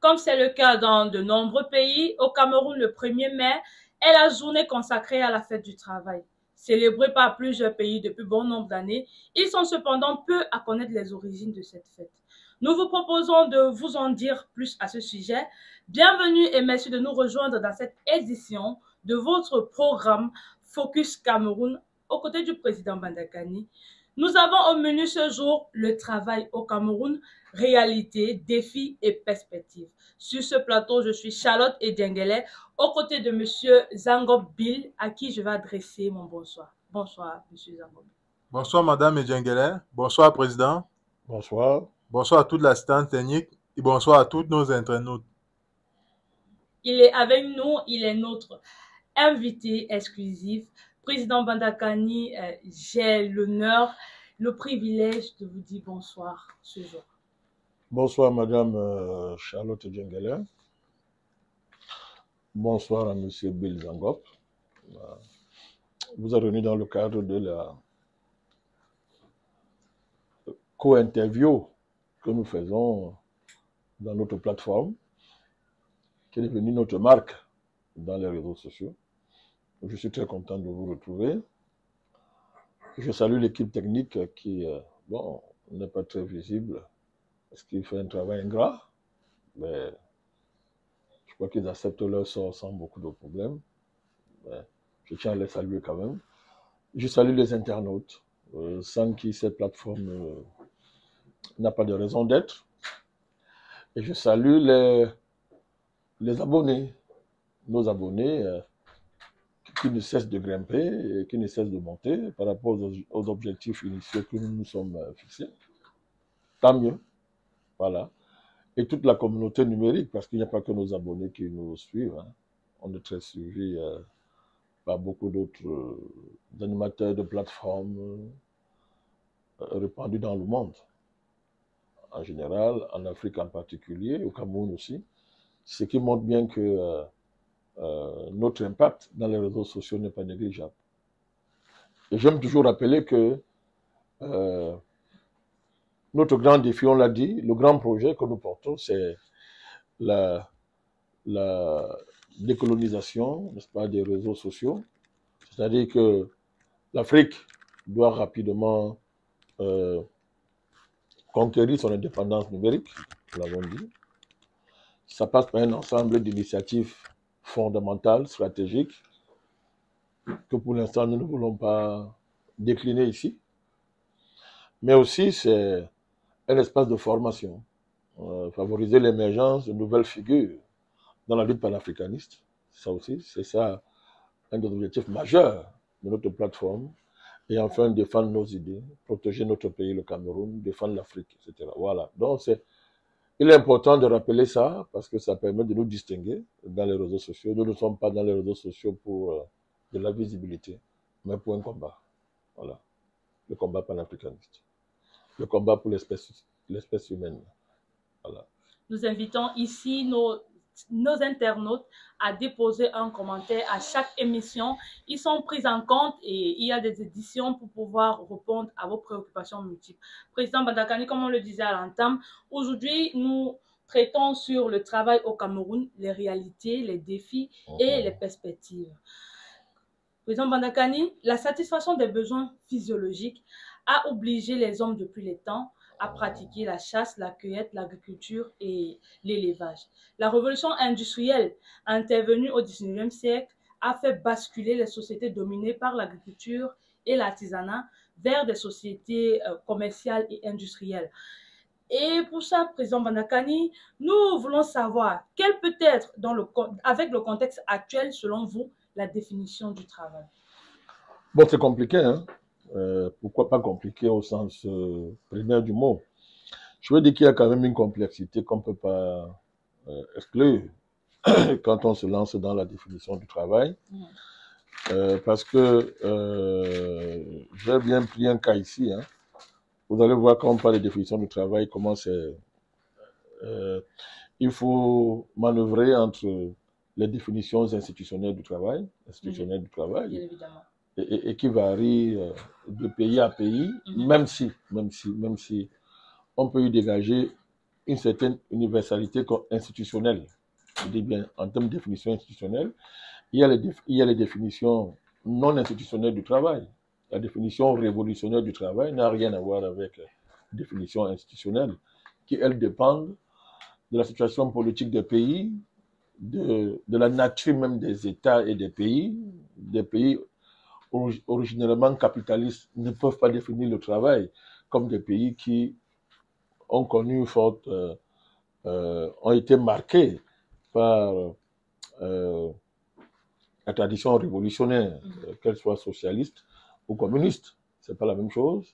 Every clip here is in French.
Comme c'est le cas dans de nombreux pays, au Cameroun, le 1er mai est la journée consacrée à la fête du travail. Célébrée par plusieurs pays depuis bon nombre d'années, ils sont cependant peu à connaître les origines de cette fête. Nous vous proposons de vous en dire plus à ce sujet. Bienvenue et merci de nous rejoindre dans cette édition de votre programme Focus Cameroun aux côtés du président Bandakani. Nous avons au menu ce jour le travail au Cameroun, réalité, défis et perspectives. Sur ce plateau, je suis Charlotte Ediengele, aux côtés de monsieur Zangob Bill, à qui je vais adresser mon bonsoir. Bonsoir, monsieur Zangob. Bonsoir, madame Ediengele. Bonsoir, président. Bonsoir. Bonsoir à toute l'assistance technique et bonsoir à tous nos internautes. Il est avec nous, il est notre invité exclusif. Président Bandakani, j'ai l'honneur, le privilège de vous dire bonsoir ce jour. Bonsoir, madame Charlotte Ediengele. Bonsoir à monsieur Bill Zangop. Vous êtes venu dans le cadre de la co-interview que nous faisons dans notre plateforme, qui est devenue notre marque dans les réseaux sociaux. Je suis très content de vous retrouver. Je salue l'équipe technique qui, n'est pas très visible, parce qu'il fait un travail ingrat, mais je crois qu'ils acceptent leur sort sans beaucoup de problèmes. Mais je tiens à les saluer quand même. Je salue les internautes, sans qui cette plateforme n'a pas de raison d'être. Et je salue les abonnés, nos abonnés qui ne cessent de grimper et qui ne cessent de monter par rapport aux objectifs initiaux que nous nous sommes fixés. Tant mieux. Voilà. Et toute la communauté numérique, parce qu'il n'y a pas que nos abonnés qui nous suivent. Hein. On est très suivis par beaucoup d'autres animateurs de plateformes répandus dans le monde. En général, en Afrique en particulier, au Cameroun aussi. Ce qui montre bien que notre impact dans les réseaux sociaux n'est pas négligeable. Et j'aime toujours rappeler que notre grand défi, on l'a dit, le grand projet que nous portons, c'est la décolonisation, n'est-ce pas, des réseaux sociaux. C'est-à-dire que l'Afrique doit rapidement conquérir son indépendance numérique, nous l'avons dit. Ça passe par un ensemble d'initiatives fondamentales, stratégiques, que pour l'instant nous ne voulons pas décliner ici. Mais aussi, c'est un espace de formation, favoriser l'émergence de nouvelles figures dans la lutte panafricaniste. Ça aussi, c'est ça un des objectifs majeurs de notre plateforme. Et enfin, défendre nos idées, protéger notre pays, le Cameroun, défendre l'Afrique, etc. Voilà. Donc, il est important de rappeler ça parce que ça permet de nous distinguer dans les réseaux sociaux. Nous ne sommes pas dans les réseaux sociaux pour de la visibilité, mais pour un combat. Voilà. Le combat panafricaniste. Le combat pour l'espèce humaine. Voilà. Nous invitons ici nos internautes à déposer un commentaire à chaque émission. Ils sont pris en compte et il y a des éditions pour pouvoir répondre à vos préoccupations multiples. Président Bandakani, comme on le disait à l'entame, aujourd'hui, nous traitons sur le travail au Cameroun, les réalités, les défis et les perspectives. Président Bandakani, la satisfaction des besoins physiologiques a obligé les hommes depuis les temps à pratiquer la chasse, la cueillette, l'agriculture et l'élevage. La révolution industrielle intervenue au XIXe siècle a fait basculer les sociétés dominées par l'agriculture et l'artisanat vers des sociétés commerciales et industrielles. Et pour ça, président Bandakani, nous voulons savoir quelle peut être, avec le contexte actuel, selon vous, la définition du travail. Bon, c'est compliqué, hein. Pourquoi pas compliqué au sens primaire du mot. Je veux dire qu'il y a quand même une complexité qu'on ne peut pas exclure quand on se lance dans la définition du travail. Parce que j'ai bien pris un cas ici. Hein. Vous allez voir quand on parle de définition du travail, comment c'est... il faut manœuvrer entre les définitions institutionnelles du travail, Bien évidemment. Et qui varie de pays à pays, même si on peut y dégager une certaine universalité institutionnelle. Je dis bien, en termes de définition institutionnelle, il y a les définitions non institutionnelles du travail. La définition révolutionnaire du travail n'a rien à voir avec la définition institutionnelle, qui, elles, dépendent de la situation politique des pays, de la nature même des États et des pays. Des pays originellement capitalistes ne peuvent pas définir le travail comme des pays qui ont connu une forte, ont été marqués par la tradition révolutionnaire, qu'elle soit socialiste ou communiste. C'est pas la même chose.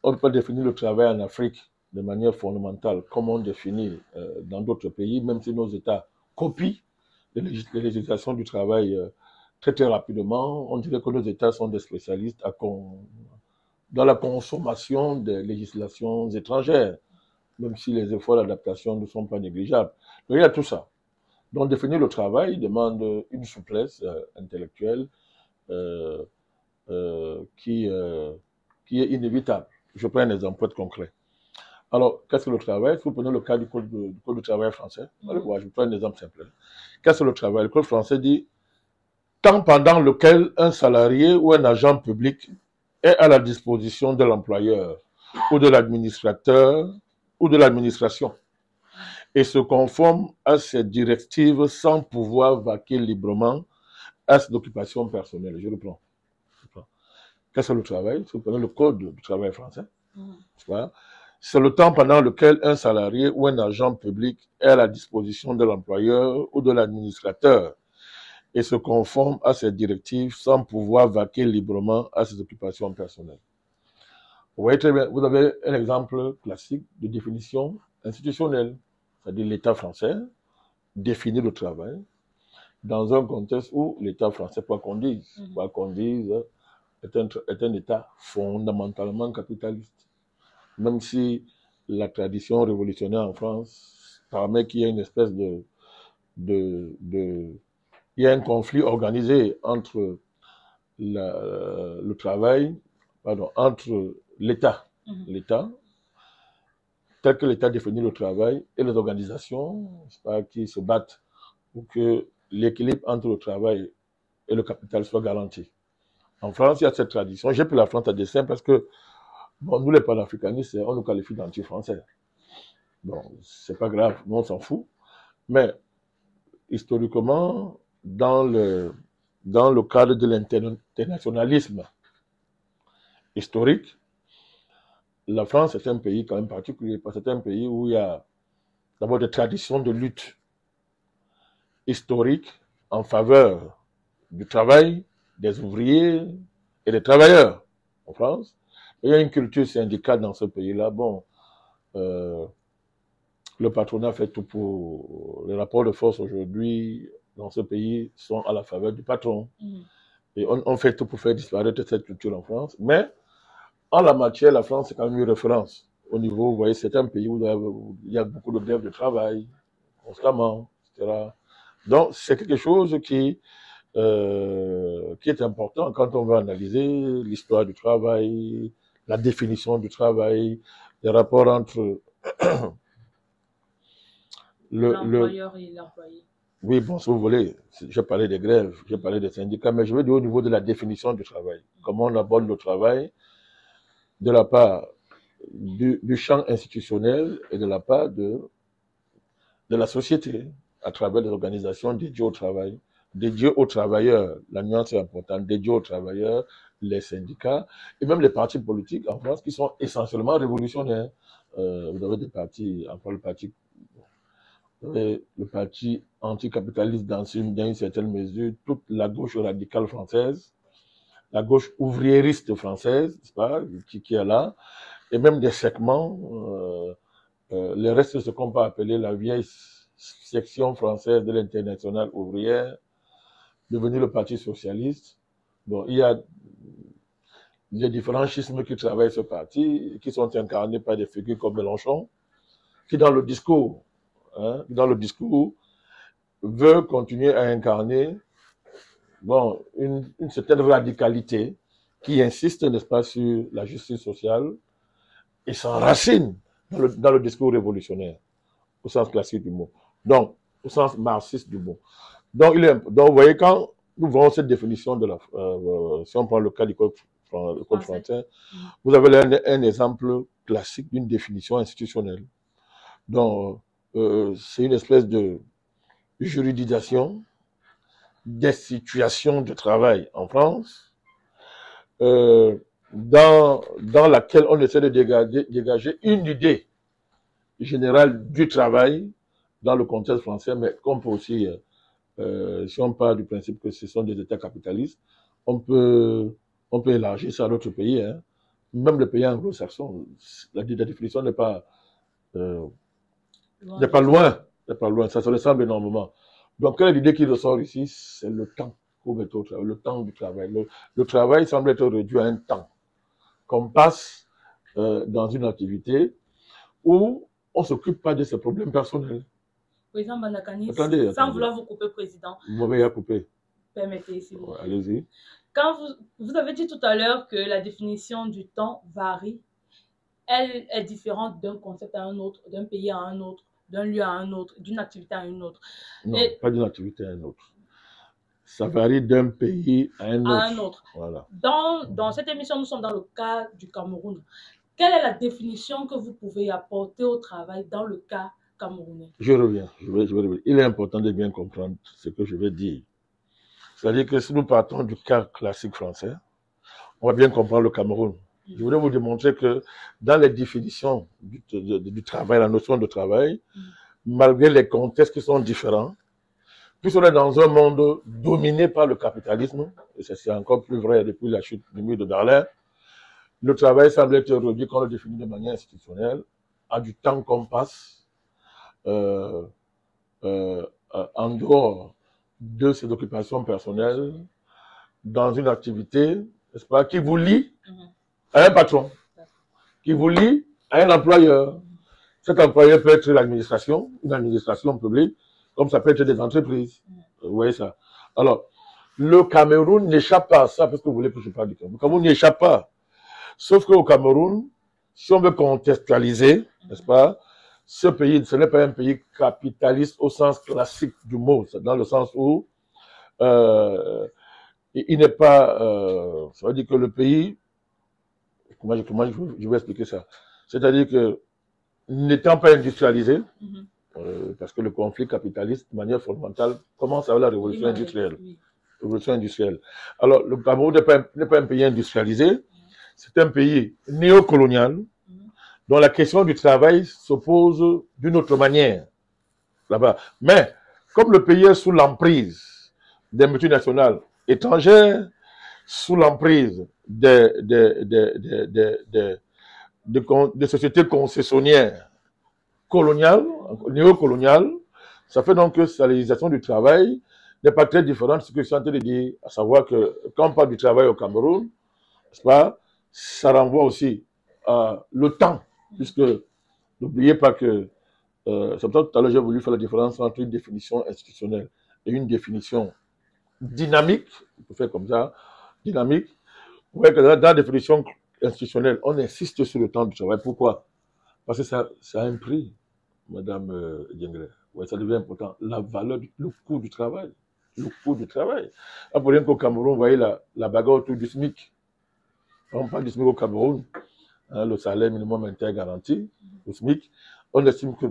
On ne peut pas définir le travail en Afrique de manière fondamentale, comme on définit dans d'autres pays, même si nos États copient les législations du travail très très rapidement. On dirait que nos États sont des spécialistes dans la consommation des législations étrangères, même si les efforts d'adaptation ne sont pas négligeables. Donc il y a tout ça. Donc définir le travail demande une souplesse intellectuelle qui est inévitable. Je prends un exemple pour être concret. Alors, qu'est-ce que le travail? Si vous prenez le cas du code du travail français, allez voir, je prends un exemple simple. Qu'est-ce que le travail? Le code français dit temps pendant lequel un salarié ou un agent public est à la disposition de l'employeur ou de l'administrateur ou de l'administration et se conforme à ses directives sans pouvoir vaquer librement à ses occupations personnelles. Je reprends. Qu'est-ce que le travail? Si vous prenez le code du travail français, c'est le temps pendant lequel un salarié ou un agent public est à la disposition de l'employeur ou de l'administrateur et se conforme à ses directives sans pouvoir vaquer librement à ses occupations personnelles. Vous voyez très bien, vous avez un exemple classique de définition institutionnelle, c'est-à-dire l'État français définit le travail dans un contexte où l'État français, quoi qu'on dise, est un État fondamentalement capitaliste. Même si la tradition révolutionnaire en France permet qu'il y ait une espèce il y a un conflit organisé entre le travail, entre l'État, tel que l'État définit le travail, et les organisations qui se battent pour que l'équilibre entre le travail et le capital soit garanti. En France, il y a cette tradition. J'ai pris la France à dessein parce que, bon, nous les panafricanistes, on nous qualifie d'anti-français. Bon, c'est pas grave, nous on s'en fout. Mais, historiquement, dans le cadre de l'internationalisme historique, la France est un pays quand même particulier, parce que c'est un pays où il y a d'abord des traditions de lutte historique en faveur du travail, des ouvriers et des travailleurs en France. Il y a une culture syndicale dans ce pays-là. Bon, le patronat fait tout pour... Les rapports de force aujourd'hui dans ce pays sont à la faveur du patron. Et on fait tout pour faire disparaître cette culture en France. Mais en la matière, la France est quand même une référence. Au niveau, vous voyez, c'est un pays où il y a beaucoup de grèves de travail, constamment, etc. Donc, c'est quelque chose qui est important quand on veut analyser l'histoire du travail, la définition du travail, les rapports entre l'employeur et l'employé. Oui, bon, si vous voulez, j'ai parlé des grèves, j'ai parlé des syndicats, mais je veux dire au niveau de la définition du travail. Comment on aborde le travail de la part du champ institutionnel et de la part de la société, à travers des organisations dédiées au travail, dédiées aux travailleurs. La nuance est importante, dédiées aux travailleurs, les syndicats, et même les partis politiques en France qui sont essentiellement révolutionnaires. Vous avez des partis, encore le parti anticapitaliste dans une certaine mesure, toute la gauche radicale française, la gauche ouvriériste française, n'est-ce pas, qui est là, et même des segments, les restes de ce qu'on peut appeler la vieille section française de l'internationale ouvrière, devenu le Parti socialiste. Bon, il y a les différents schismes qui travaillent ce parti, qui sont incarnés par des figures comme Mélenchon, qui dans le discours, veut continuer à incarner une certaine radicalité qui insiste, n'est-ce pas, sur la justice sociale et s'enracine dans le discours révolutionnaire. au sens classique du mot. Donc, au sens marxiste du mot. Donc, donc vous voyez, quand nous voyons cette définition de la... si on prend le cas du code français, vous avez là un exemple classique d'une définition institutionnelle. Donc, c'est une espèce de juridisation des situations de travail en France, dans laquelle on essaie de dégager une idée générale du travail dans le contexte français, mais qu'on peut aussi, si on part du principe que ce sont des États capitalistes, on peut élargir ça à d'autres pays, hein. Même les pays anglo-saxons, la définition n'est pas loin, ça se ressemble énormément. Donc, quelle est l'idée qui ressort ici? C'est le temps pour mettre au travail, le temps du travail. Le travail semble être réduit à un temps qu'on passe dans une activité où on ne s'occupe pas de ses problèmes personnels. Président Bandakani, attendez. Sans vouloir vous couper, Président. Vous m'avez coupé. Permettez, s'il vous plaît. Allez-y. Quand vous avez dit tout à l'heure que la définition du temps varie, elle est différente d'un concept à un autre, d'un pays à un autre, d'un lieu à un autre, d'une activité à une autre. Non, pas d'une activité à une autre. Ça varie d'un pays à un autre. Voilà. Dans cette émission, nous sommes dans le cas du Cameroun. Quelle est la définition que vous pouvez apporter au travail dans le cas camerounais? Je reviens. Il est important de bien comprendre ce que je vais dire. C'est-à-dire que si nous partons du cas classique français, on va bien comprendre le Cameroun. Je voudrais vous démontrer que dans les définitions du travail, la notion de travail, malgré les contextes qui sont différents, puisqu'on est dans un monde dominé par le capitalisme, et c'est encore plus vrai depuis la chute du mur de Berlin, le travail semble être réduit, quand on le définit de manière institutionnelle, à du temps qu'on passe en dehors de ses occupations personnelles, dans une activité, n'est-ce pas, qui vous lie à un patron, qui vous lie à un employeur. Cet employeur peut être l'administration, une administration publique, comme ça peut être des entreprises. Vous voyez ça. Alors, le Cameroun n'échappe pas à ça, parce que vous voulez que je parle du Cameroun. Le Cameroun n'y échappe pas. Sauf qu'au Cameroun, si on veut contextualiser, n'est-ce pas, ce pays, ce n'est pas un pays capitaliste au sens classique du mot, dans le sens où il n'est pas, ça veut dire que le pays, comment je vais expliquer ça? C'est-à-dire que, n'étant pas industrialisé, parce que le conflit capitaliste, de manière fondamentale, commence avec la révolution industrielle. Révolution industrielle. Alors, le Cameroun n'est pas un pays industrialisé, c'est un pays néocolonial, dont la question du travail se pose d'une autre manière, là-bas. Mais, comme le pays est sous l'emprise des multinationales étrangères, sous l'emprise des sociétés concessionnaires coloniales, néocoloniales, ça fait donc que la législation du travail n'est pas très différente de ce que je suis en train de dire, à savoir que quand on parle du travail au Cameroun, n'est-ce pas, ça renvoie aussi à le temps, puisque n'oubliez pas que, c'est pour ça que tout à l'heure j'ai voulu faire la différence entre une définition institutionnelle et une définition dynamique, on peut faire comme ça, dynamique. Vous voyez que dans la définition institutionnelle, on insiste sur le temps du travail. Pourquoi? Parce que ça a un prix, Madame Diengler. Ouais, ça devient important. La valeur, le coût du travail. Le coût du travail. Pour rien qu'au Cameroun, vous voyez la bagarre autour du SMIC. Quand on parle du SMIC au Cameroun, hein, le salaire minimum intergaranti, le SMIC, on estime que,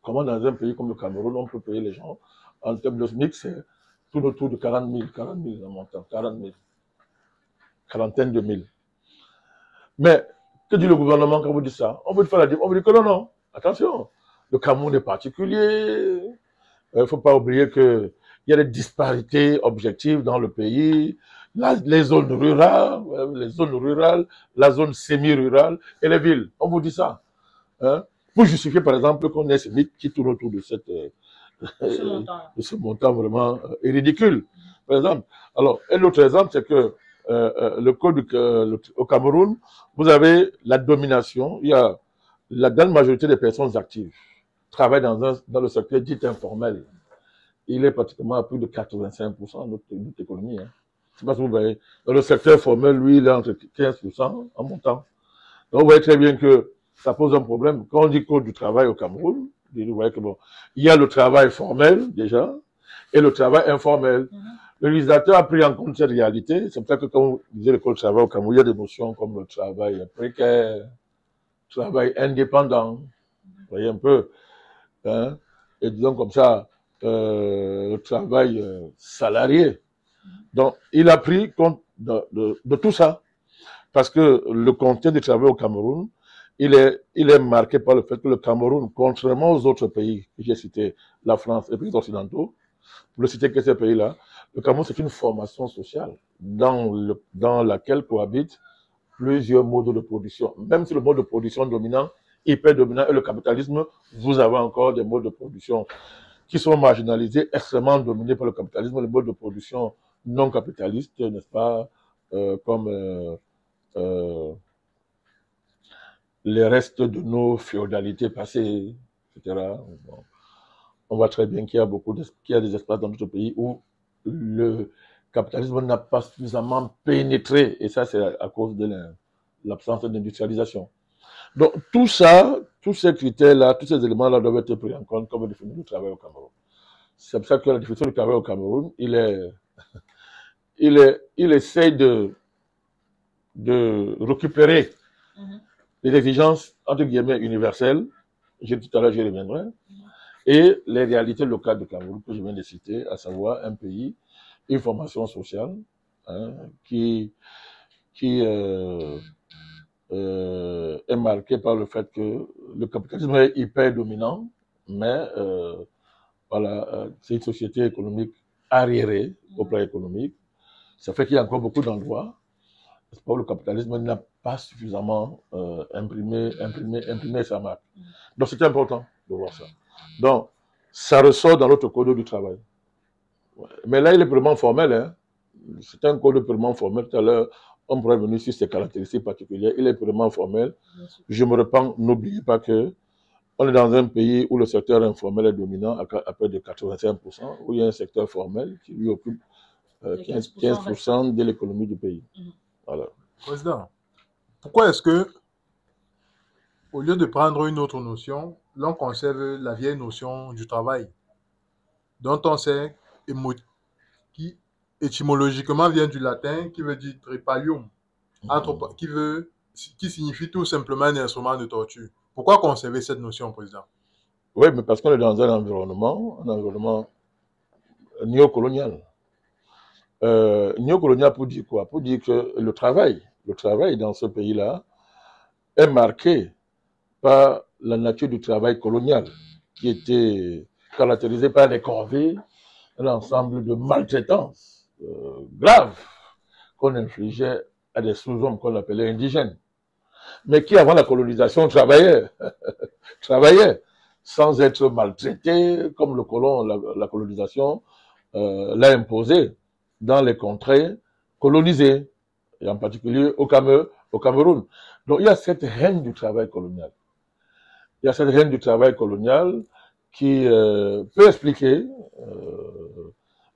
comment dans un pays comme le Cameroun, on peut payer les gens en termes de SMIC, c'est tout autour de 40 000 en montant, 40 000. Quarantaine de mille. Mais, que dit le gouvernement quand vous dites ça? On veut faire on veut dire que non, attention, le Cameroun est particulier, il ne faut pas oublier qu'il y a des disparités objectives dans le pays, les zones rurales, la zone semi-rurale et les villes. On vous dit ça. Hein? Pour justifier, par exemple, qu'on ait ce mythe qui tourne autour de ce montant vraiment ridicule, par exemple. Alors, un autre exemple, c'est que le code au Cameroun, vous avez la domination. Il y a la grande majorité des personnes actives travaillent dans le secteur dit informel. Il est pratiquement à plus de 85% de notre économie. Hein. Je sais pas si vous voyez. Dans le secteur formel, lui, il est entre 15% en montant. Donc, vous voyez très bien que ça pose un problème. Quand on dit code du travail au Cameroun, Vous voyez que bon, il y a le travail formel déjà et le travail informel. Le législateur a pris en compte cette réalité. C'est pour ça que quand vous disiez le code du travail au Cameroun, il y a des notions comme le travail précaire, travail indépendant. Vous voyez un peu. Hein? Et disons comme ça, le travail salarié. Donc, il a pris compte de tout ça. Parce que le contexte du travail au Cameroun, il est marqué par le fait que le Cameroun, contrairement aux autres pays que j'ai cités, la France et les pays occidentaux, pour ne citer que ces pays-là, le Cameroun, c'est une formation sociale dans laquelle cohabitent plusieurs modes de production. Même si le mode de production dominant, hyper dominant, et le capitalisme, vous avez encore des modes de production qui sont marginalisés, extrêmement dominés par le capitalisme, les modes de production non capitalistes, n'est-ce pas, comme les restes de nos féodalités passées, etc. Bon. On voit très bien qu'il y a des espaces dans notre pays où le capitalisme n'a pas suffisamment pénétré, et ça c'est à cause de l'absence d'industrialisation. Donc tout ça, tous ces critères-là, tous ces éléments-là doivent être pris en compte comme définir le travail au Cameroun. C'est pour ça que la définition du travail au Cameroun, il essaie de récupérer les exigences, entre guillemets, universelles, tout à l'heure j'y reviendrai, et les réalités locales du Cameroun que je viens de citer, à savoir un pays, une formation sociale, hein, qui est marquée par le fait que le capitalisme est hyper dominant, mais voilà, c'est une société économique arriérée au plan économique. Ça fait qu'il y a encore beaucoup d'endroits où le capitalisme n'a pas suffisamment imprimé sa marque. Donc c'est important de voir ça. Donc, ça ressort dans notre code du travail. Mais là, il est purement formel. Hein. C'est un code purement formel. Tout à l'heure, on pourrait venir sur ses caractéristiques particulières. Il est purement formel. Je me repens, n'oubliez pas que on est dans un pays où le secteur informel est dominant à près de 85%, où il y a un secteur formel qui lui occupe 15% de l'économie du pays. Voilà. Président, pourquoi est-ce que, au lieu de prendre une autre notion, l'on conserve la vieille notion du travail, dont on sait qui étymologiquement vient du latin, qui veut dire trepalium, qui signifie tout simplement un instrument de torture. Pourquoi conserver cette notion, président? Oui, mais parce qu'on est dans un environnement néocolonial. Néocolonial pour dire quoi? Pour dire que le travail dans ce pays-là est marqué par la nature du travail colonial, qui était caractérisé par des corvées, un ensemble de maltraitances graves qu'on infligeait à des sous-hommes qu'on appelait indigènes, mais qui, avant la colonisation, travaillaient sans être maltraités, comme le colon, la colonisation l'a imposé dans les contrées colonisées, et en particulier au Cameroun. Donc il y a cette haine du travail colonial. Il y a cette haine du travail colonial qui peut expliquer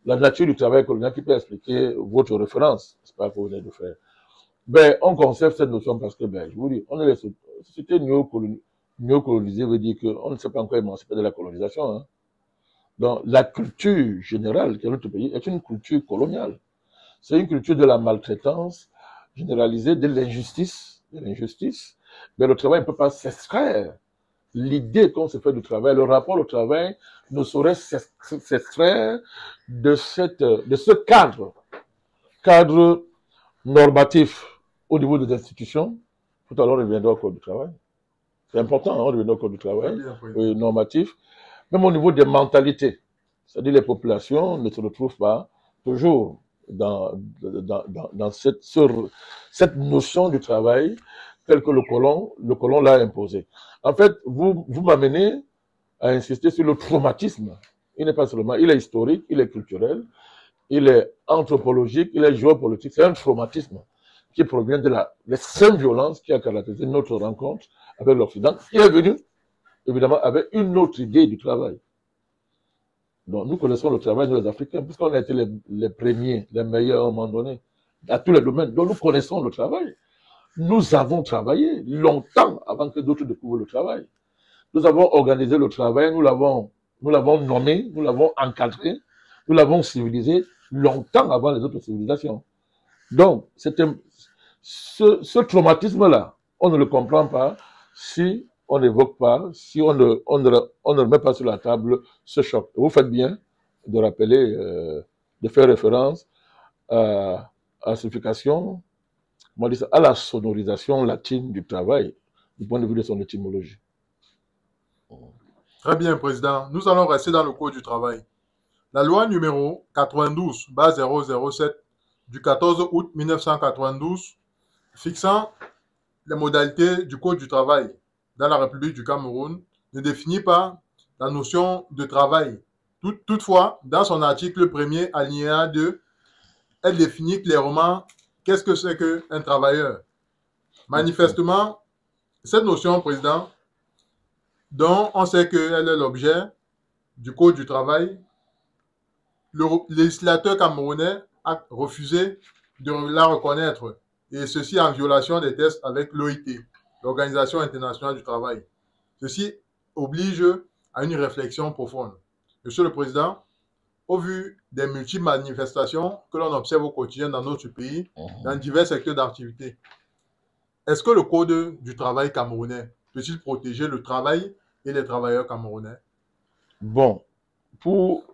la nature du travail colonial, qui peut expliquer votre référence, c'est pas que vous venez de faire. Ben, on conserve cette notion parce que, ben, je vous dis, on est les sociétés néocolonisées, veut dire qu'on ne s'est pas encore émancipé de la colonisation. Hein. Donc, la culture générale qui est notre pays est une culture coloniale. C'est une culture de la maltraitance généralisée, de l'injustice. Mais le travail ne peut pas s'extraire. L'idée qu'on se fait du travail, le rapport au travail ne saurait s'extraire de ce cadre normatif au niveau des institutions. Tout à l'heure, on reviendra au code du travail. C'est important, on reviendra au code du travail, normatif. Même au niveau des mentalités. C'est-à-dire les populations ne se retrouvent pas toujours dans cette notion du travail telle que le colon l'a imposée. En fait, vous m'amenez à insister sur le traumatisme. Il n'est pas seulement, il est historique, il est culturel, il est anthropologique, il est géopolitique. C'est un traumatisme qui provient de l'extrême violence qui a caractérisé notre rencontre avec l'Occident, qui est venu, évidemment, avec une autre idée du travail. Donc, nous connaissons le travail de les Africains, puisqu'on a été les premiers, les meilleurs à un moment donné, à tous les domaines. Donc, nous connaissons le travail. Nous avons travaillé longtemps avant que d'autres découvrent le travail. Nous avons organisé le travail, nous l'avons nommé, nous l'avons encadré, nous l'avons civilisé longtemps avant les autres civilisations. Donc, ce traumatisme-là, on ne le comprend pas si on n'évoque pas, si on ne met pas sur la table ce choc. Vous faites bien de rappeler, de faire référence à la signification, on dit ça, à la sonorisation latine du travail, du point de vue de son étymologie. Très bien, Président. Nous allons rester dans le Code du travail. La loi numéro 92/007 du 14 août 1992 fixant les modalités du Code du travail dans la République du Cameroun ne définit pas la notion de travail. Toutefois, dans son article 1er, alinéa 2, elle définit clairement qu'est-ce que c'est qu'un travailleur. Manifestement, cette notion, Président, dont on sait qu'elle est l'objet du Code du travail, le législateur camerounais a refusé de la reconnaître, et ceci en violation des textes avec l'OIT, l'Organisation internationale du travail. Ceci oblige à une réflexion profonde. Monsieur le Président, au vu des multiples manifestations que l'on observe au quotidien dans notre pays, dans divers secteurs d'activité, est-ce que le Code du travail camerounais peut-il protéger le travail et les travailleurs camerounais? Bon, pour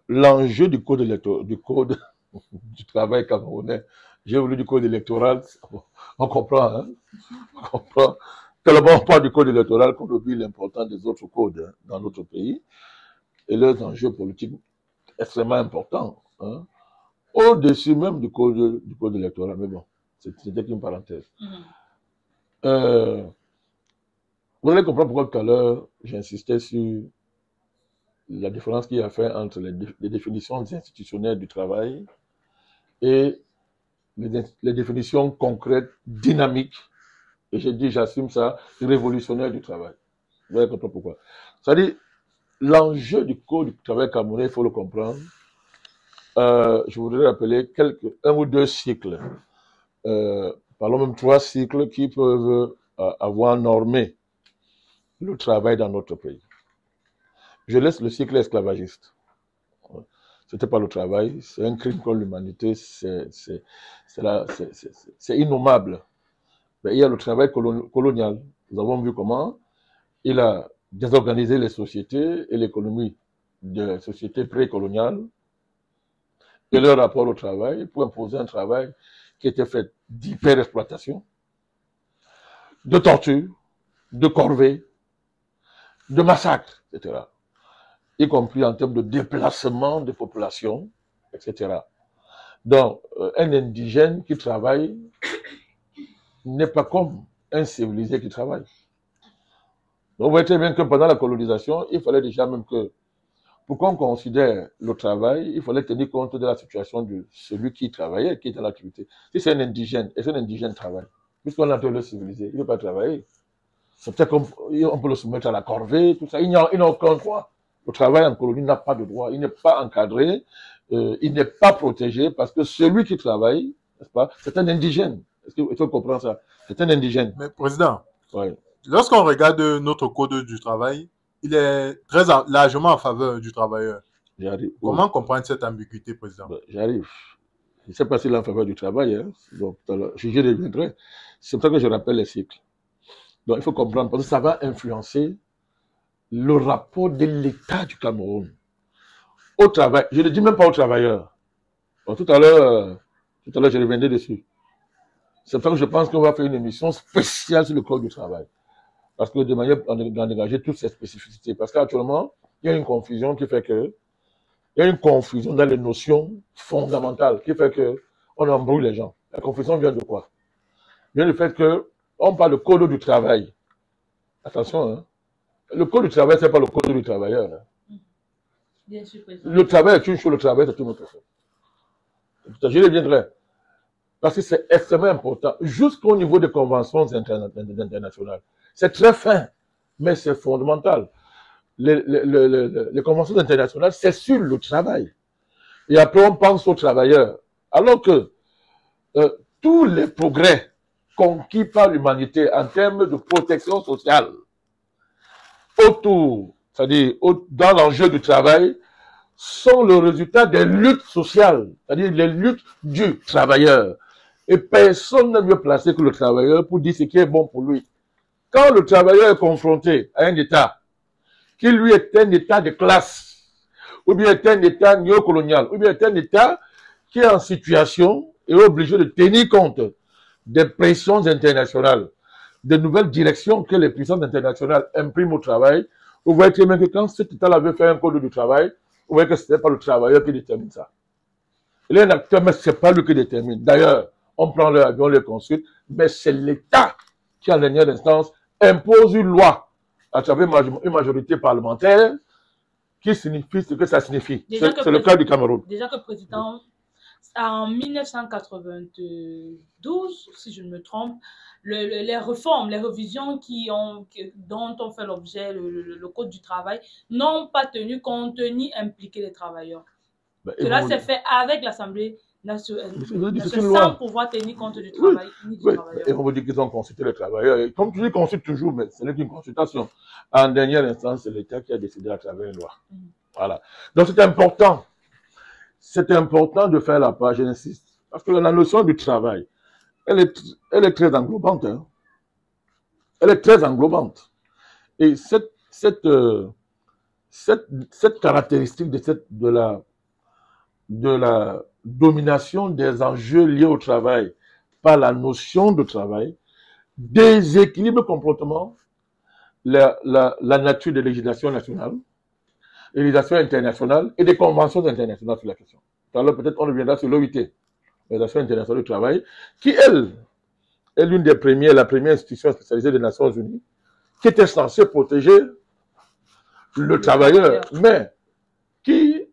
l'enjeu du code du travail camerounais, j'ai voulu du code électoral, on comprend, hein? On comprend. Tellement on parle du code électoral qu'on oublie l'importance des autres codes dans notre pays et leurs enjeux politiques extrêmement importants, hein? Au-dessus même du code électoral, mais bon, c'était qu'une parenthèse. Vous allez comprendre pourquoi tout à l'heure j'insistais sur la différence qu'il y a fait entre les définitions institutionnelles du travail et les définitions concrètes, dynamiques, et j'ai dit, j'assume ça, révolutionnaires du travail. Vous allez comprendre pourquoi. C'est-à-dire, l'enjeu du Code du travail camerounais, il faut le comprendre. Je voudrais rappeler un ou deux cycles, parlons même 3 cycles qui peuvent avoir normé le travail dans notre pays. Je laisse le cycle esclavagiste. C'était pas le travail, c'est un crime contre l'humanité, c'est innommable. Mais il y a le travail colonial. Nous avons vu comment il a désorganisé les sociétés et l'économie des sociétés précoloniales et leur rapport au travail pour imposer un travail qui était fait d'hyper-exploitation, de torture, de corvée, de massacre, etc. Y compris en termes de déplacement des populations, etc. Donc, un indigène qui travaille n'est pas comme un civilisé qui travaille. Donc, vous voyez très bien que pendant la colonisation, il fallait déjà même que, pour qu'on considère le travail, il fallait tenir compte de la situation de celui qui travaillait, qui était à l'activité. Si c'est un indigène, et c'est un indigène travaille, puisqu'on a envie de le civiliser, il ne peut pas travailler. C'est peut-être qu'on peut le soumettre à la corvée, tout ça. Il n'a aucun droit. Le travail en colonie n'a pas de droit. Il n'est pas encadré, il n'est pas protégé, parce que celui qui travaille, n'est-ce pas, c'est un indigène. Est-ce que tu comprends ça? C'est un indigène. Mais Président, oui. Lorsqu'on regarde notre Code du travail, il est très largement en faveur du travailleur. J'arrive. Comment comprendre cette ambiguïté, Président? J'arrive. Je ne sais pas s'il est en faveur du travail, hein. Donc, je reviendrai. C'est pour ça que je rappelle les cycles. Donc, il faut comprendre, parce que ça va influencer le rapport de l'État du Cameroun au travail. Je ne dis même pas aux travailleurs. Bon, tout à l'heure, je reviendrai dessus. C'est pour ça que je pense qu'on va faire une émission spéciale sur le Code du travail. Parce que de manière à dégager toutes ces spécificités. Parce qu'actuellement, il y a une confusion qui fait que, il y a une confusion dans les notions fondamentales qui fait que on embrouille les gens. La confusion vient de quoi? Vient du fait que on parle de Code du travail. Attention, hein. Le Code du travail, c'est pas le Code du travailleur. Hein. Bien sûr, le travail est une chose, le travail c'est une autre chose. Je reviendrai. Parce que c'est extrêmement important, jusqu'au niveau des conventions internationales. C'est très fin, mais c'est fondamental. Les conventions internationales, c'est sur le travail. Et après, on pense aux travailleurs. Alors que tous les progrès conquis par l'humanité en termes de protection sociale, autour, c'est-à-dire dans l'enjeu du travail, sont le résultat des luttes sociales, c'est-à-dire les luttes du travailleur. Et personne n'est mieux placé que le travailleur pour dire ce qui est bon pour lui. Quand le travailleur est confronté à un État qui lui est un État de classe, ou bien est un État néocolonial, ou bien est un État qui est en situation et est obligé de tenir compte des pressions internationales, des nouvelles directions que les puissances internationales impriment au travail, vous voyez très bien que quand cet État avait fait un code du travail, vous voyez que ce n'est pas le travailleur qui détermine ça. Il est un acteur, mais ce n'est pas lui qui détermine. D'ailleurs, on prend l'avion, on les consulte, mais c'est l'État qui, en dernière instance, impose une loi à travers une majorité parlementaire qui signifie ce que ça signifie. C'est le cas du Cameroun. Déjà que le président, en 1992, si je ne me trompe, les réformes, les révisions dont on fait l'objet, le Code du travail, n'ont pas tenu compte ni impliqué les travailleurs. Cela s'est fait avec l'Assemblée nationale, sans pouvoir tenir compte du travail ni du travailleur. Et on vous dit qu'ils ont consulté les travailleurs. Et comme tu dis, consulte toujours, mais ce n'est qu'une consultation. En dernière instance, c'est l'État qui a décidé à travers une loi. Voilà. Donc c'est important. C'est important de faire la part, j'insiste. Parce que la notion du travail, elle est très englobante. Hein. Elle est très englobante. Et cette caractéristique de la domination des enjeux liés au travail par la notion de travail déséquilibre complètement la nature des législations nationales, des législations internationales et des conventions internationales sur la question. Alors peut-être on reviendra sur l'OIT, l'Organisation internationale du travail, qui elle est l'une des premières, la première institution spécialisée des Nations Unies, qui était censée protéger le travailleur, mais qui,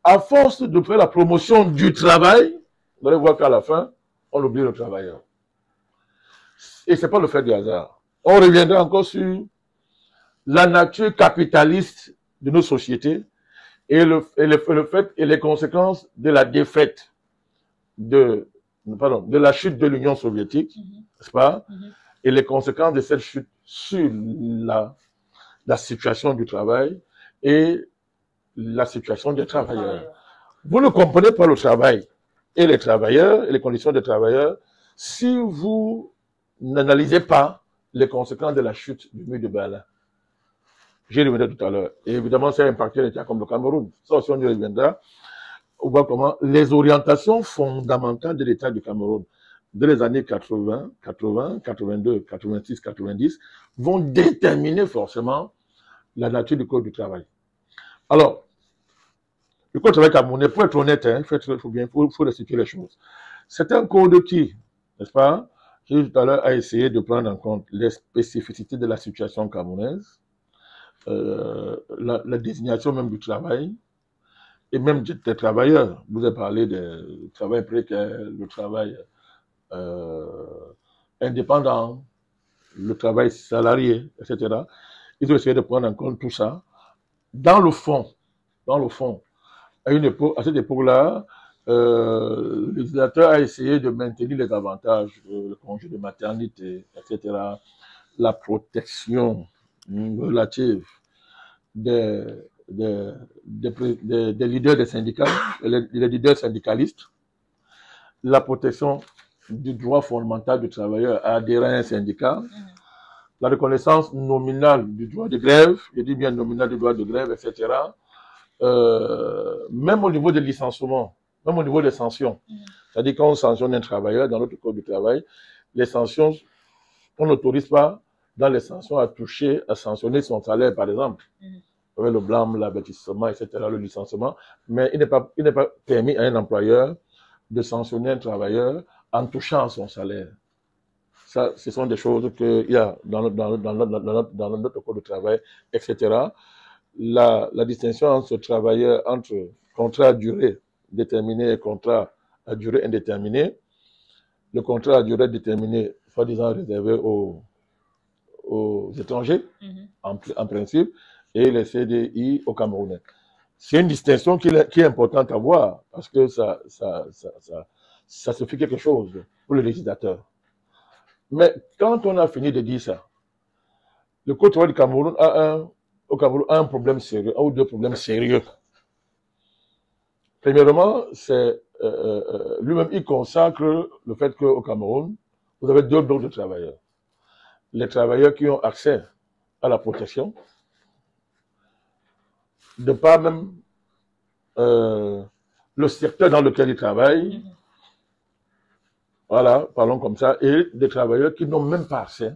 à force de faire la promotion du travail, vous allez voir qu'à la fin, on oublie le travailleur. Et ce n'est pas le fait du hasard. On reviendra encore sur la nature capitaliste de nos sociétés et le fait et les conséquences de la défaite de la chute de l'Union soviétique, n'est-ce pas? Et les conséquences de cette chute sur la situation du travail et la situation des travailleurs. Vous ne comprenez pas le travail et les travailleurs et les conditions des travailleurs si vous n'analysez pas les conséquences de la chute du mur de Berlin. J'y reviendrai tout à l'heure. Et évidemment, ça a impacté un État comme le Cameroun. Ça aussi, on y reviendra. On voit comment les orientations fondamentales de l'État du Cameroun de les années 80, 82, 86, 90 vont déterminer forcément la nature du Code du travail. Alors, le Code du travail camerounais, pour être honnête, il faut restituer les choses. C'est un code qui, n'est-ce pas, qui tout à l'heure a essayé de prendre en compte les spécificités de la situation camerounaise, la désignation même du travail, et même des travailleurs. Vous avez parlé du travail précaire, le travail indépendant, le travail salarié, etc. Ils ont essayé de prendre en compte tout ça. Dans le fond, à cette époque-là, le législateur a essayé de maintenir les avantages, le congé de maternité, etc., la protection relative des leaders des syndicats, les leaders syndicalistes, la protection du droit fondamental du travailleur à adhérer à un syndicat, la reconnaissance nominale du droit de grève, je dis bien nominale du droit de grève, etc., même au niveau des licenciements, même au niveau des sanctions. C'est-à-dire quand on sanctionne un travailleur dans notre code du travail, les sanctions, on n'autorise pas dans les sanctions à sanctionner son salaire, par exemple. Avec le blâme, l'avertissement, etc., le licenciement. Mais il n'est pas permis à un employeur de sanctionner un travailleur en touchant son salaire. Ça, ce sont des choses qu'il y a dans notre code de travail, etc. La distinction entre travailleurs, entre contrat à durée déterminée et contrat à durée indéterminée. Le contrat à durée déterminée, soi-disant réservé aux étrangers, en principe, et les CDI au Camerounais. C'est une distinction qui est importante à voir, parce que ça se fait quelque chose pour le législateur. Mais quand on a fini de dire ça, le Code du travail du Cameroun a au Cameroun a un problème sérieux, un ou deux problèmes sérieux. Premièrement, c'est lui-même, il consacre le fait qu'au Cameroun, vous avez deux blocs de travailleurs. Les travailleurs qui ont accès à la protection, de pas même le secteur dans lequel ils travaillent, voilà, parlons comme ça, et des travailleurs qui n'ont même pas accès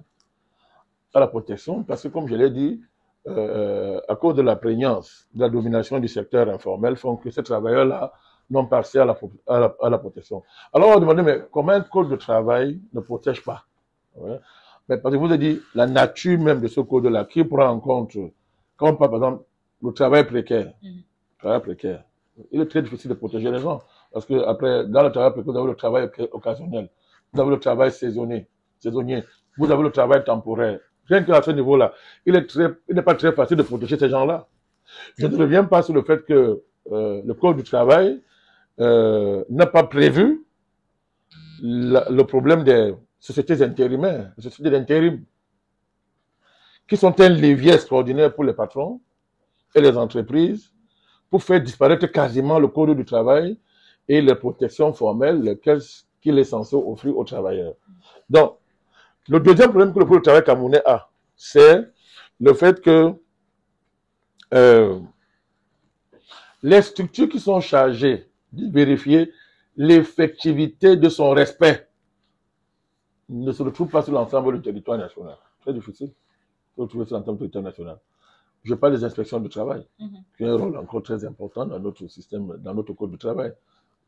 à la protection, parce que comme je l'ai dit, à cause de la prégnance, de la domination du secteur informel, font que ces travailleurs-là n'ont pas accès à la protection. Alors on va demander, mais comment un code de travail ne protège pas? Ouais. Mais parce que vous avez dit, la nature même de ce code-là, qui prend en compte, quand on parle par exemple, le travail précaire, il est très difficile de protéger les gens. Parce que après, dans le travail précaire, vous avez le travail occasionnel, vous avez le travail saisonnier, vous avez le travail temporaire. Rien qu'à ce niveau-là, il n'est pas très facile de protéger ces gens-là. Je ne reviens pas sur le fait que le code du travail n'a pas prévu le problème des sociétés intérimaires, les sociétés d'intérim, qui sont un levier extraordinaire pour les patrons et les entreprises pour faire disparaître quasiment le code du travail et les protections formelles qu'il est censé offrir aux travailleurs. Donc, le deuxième problème que le code du travail camerounais a, c'est le fait que les structures qui sont chargées de vérifier l'effectivité de son respect ne se retrouvent pas sur l'ensemble du territoire national. Très difficile de retrouver sur l'ensemble du territoire national. Je parle des inspections du travail, qui ont un rôle encore très important dans notre système, dans notre code du travail.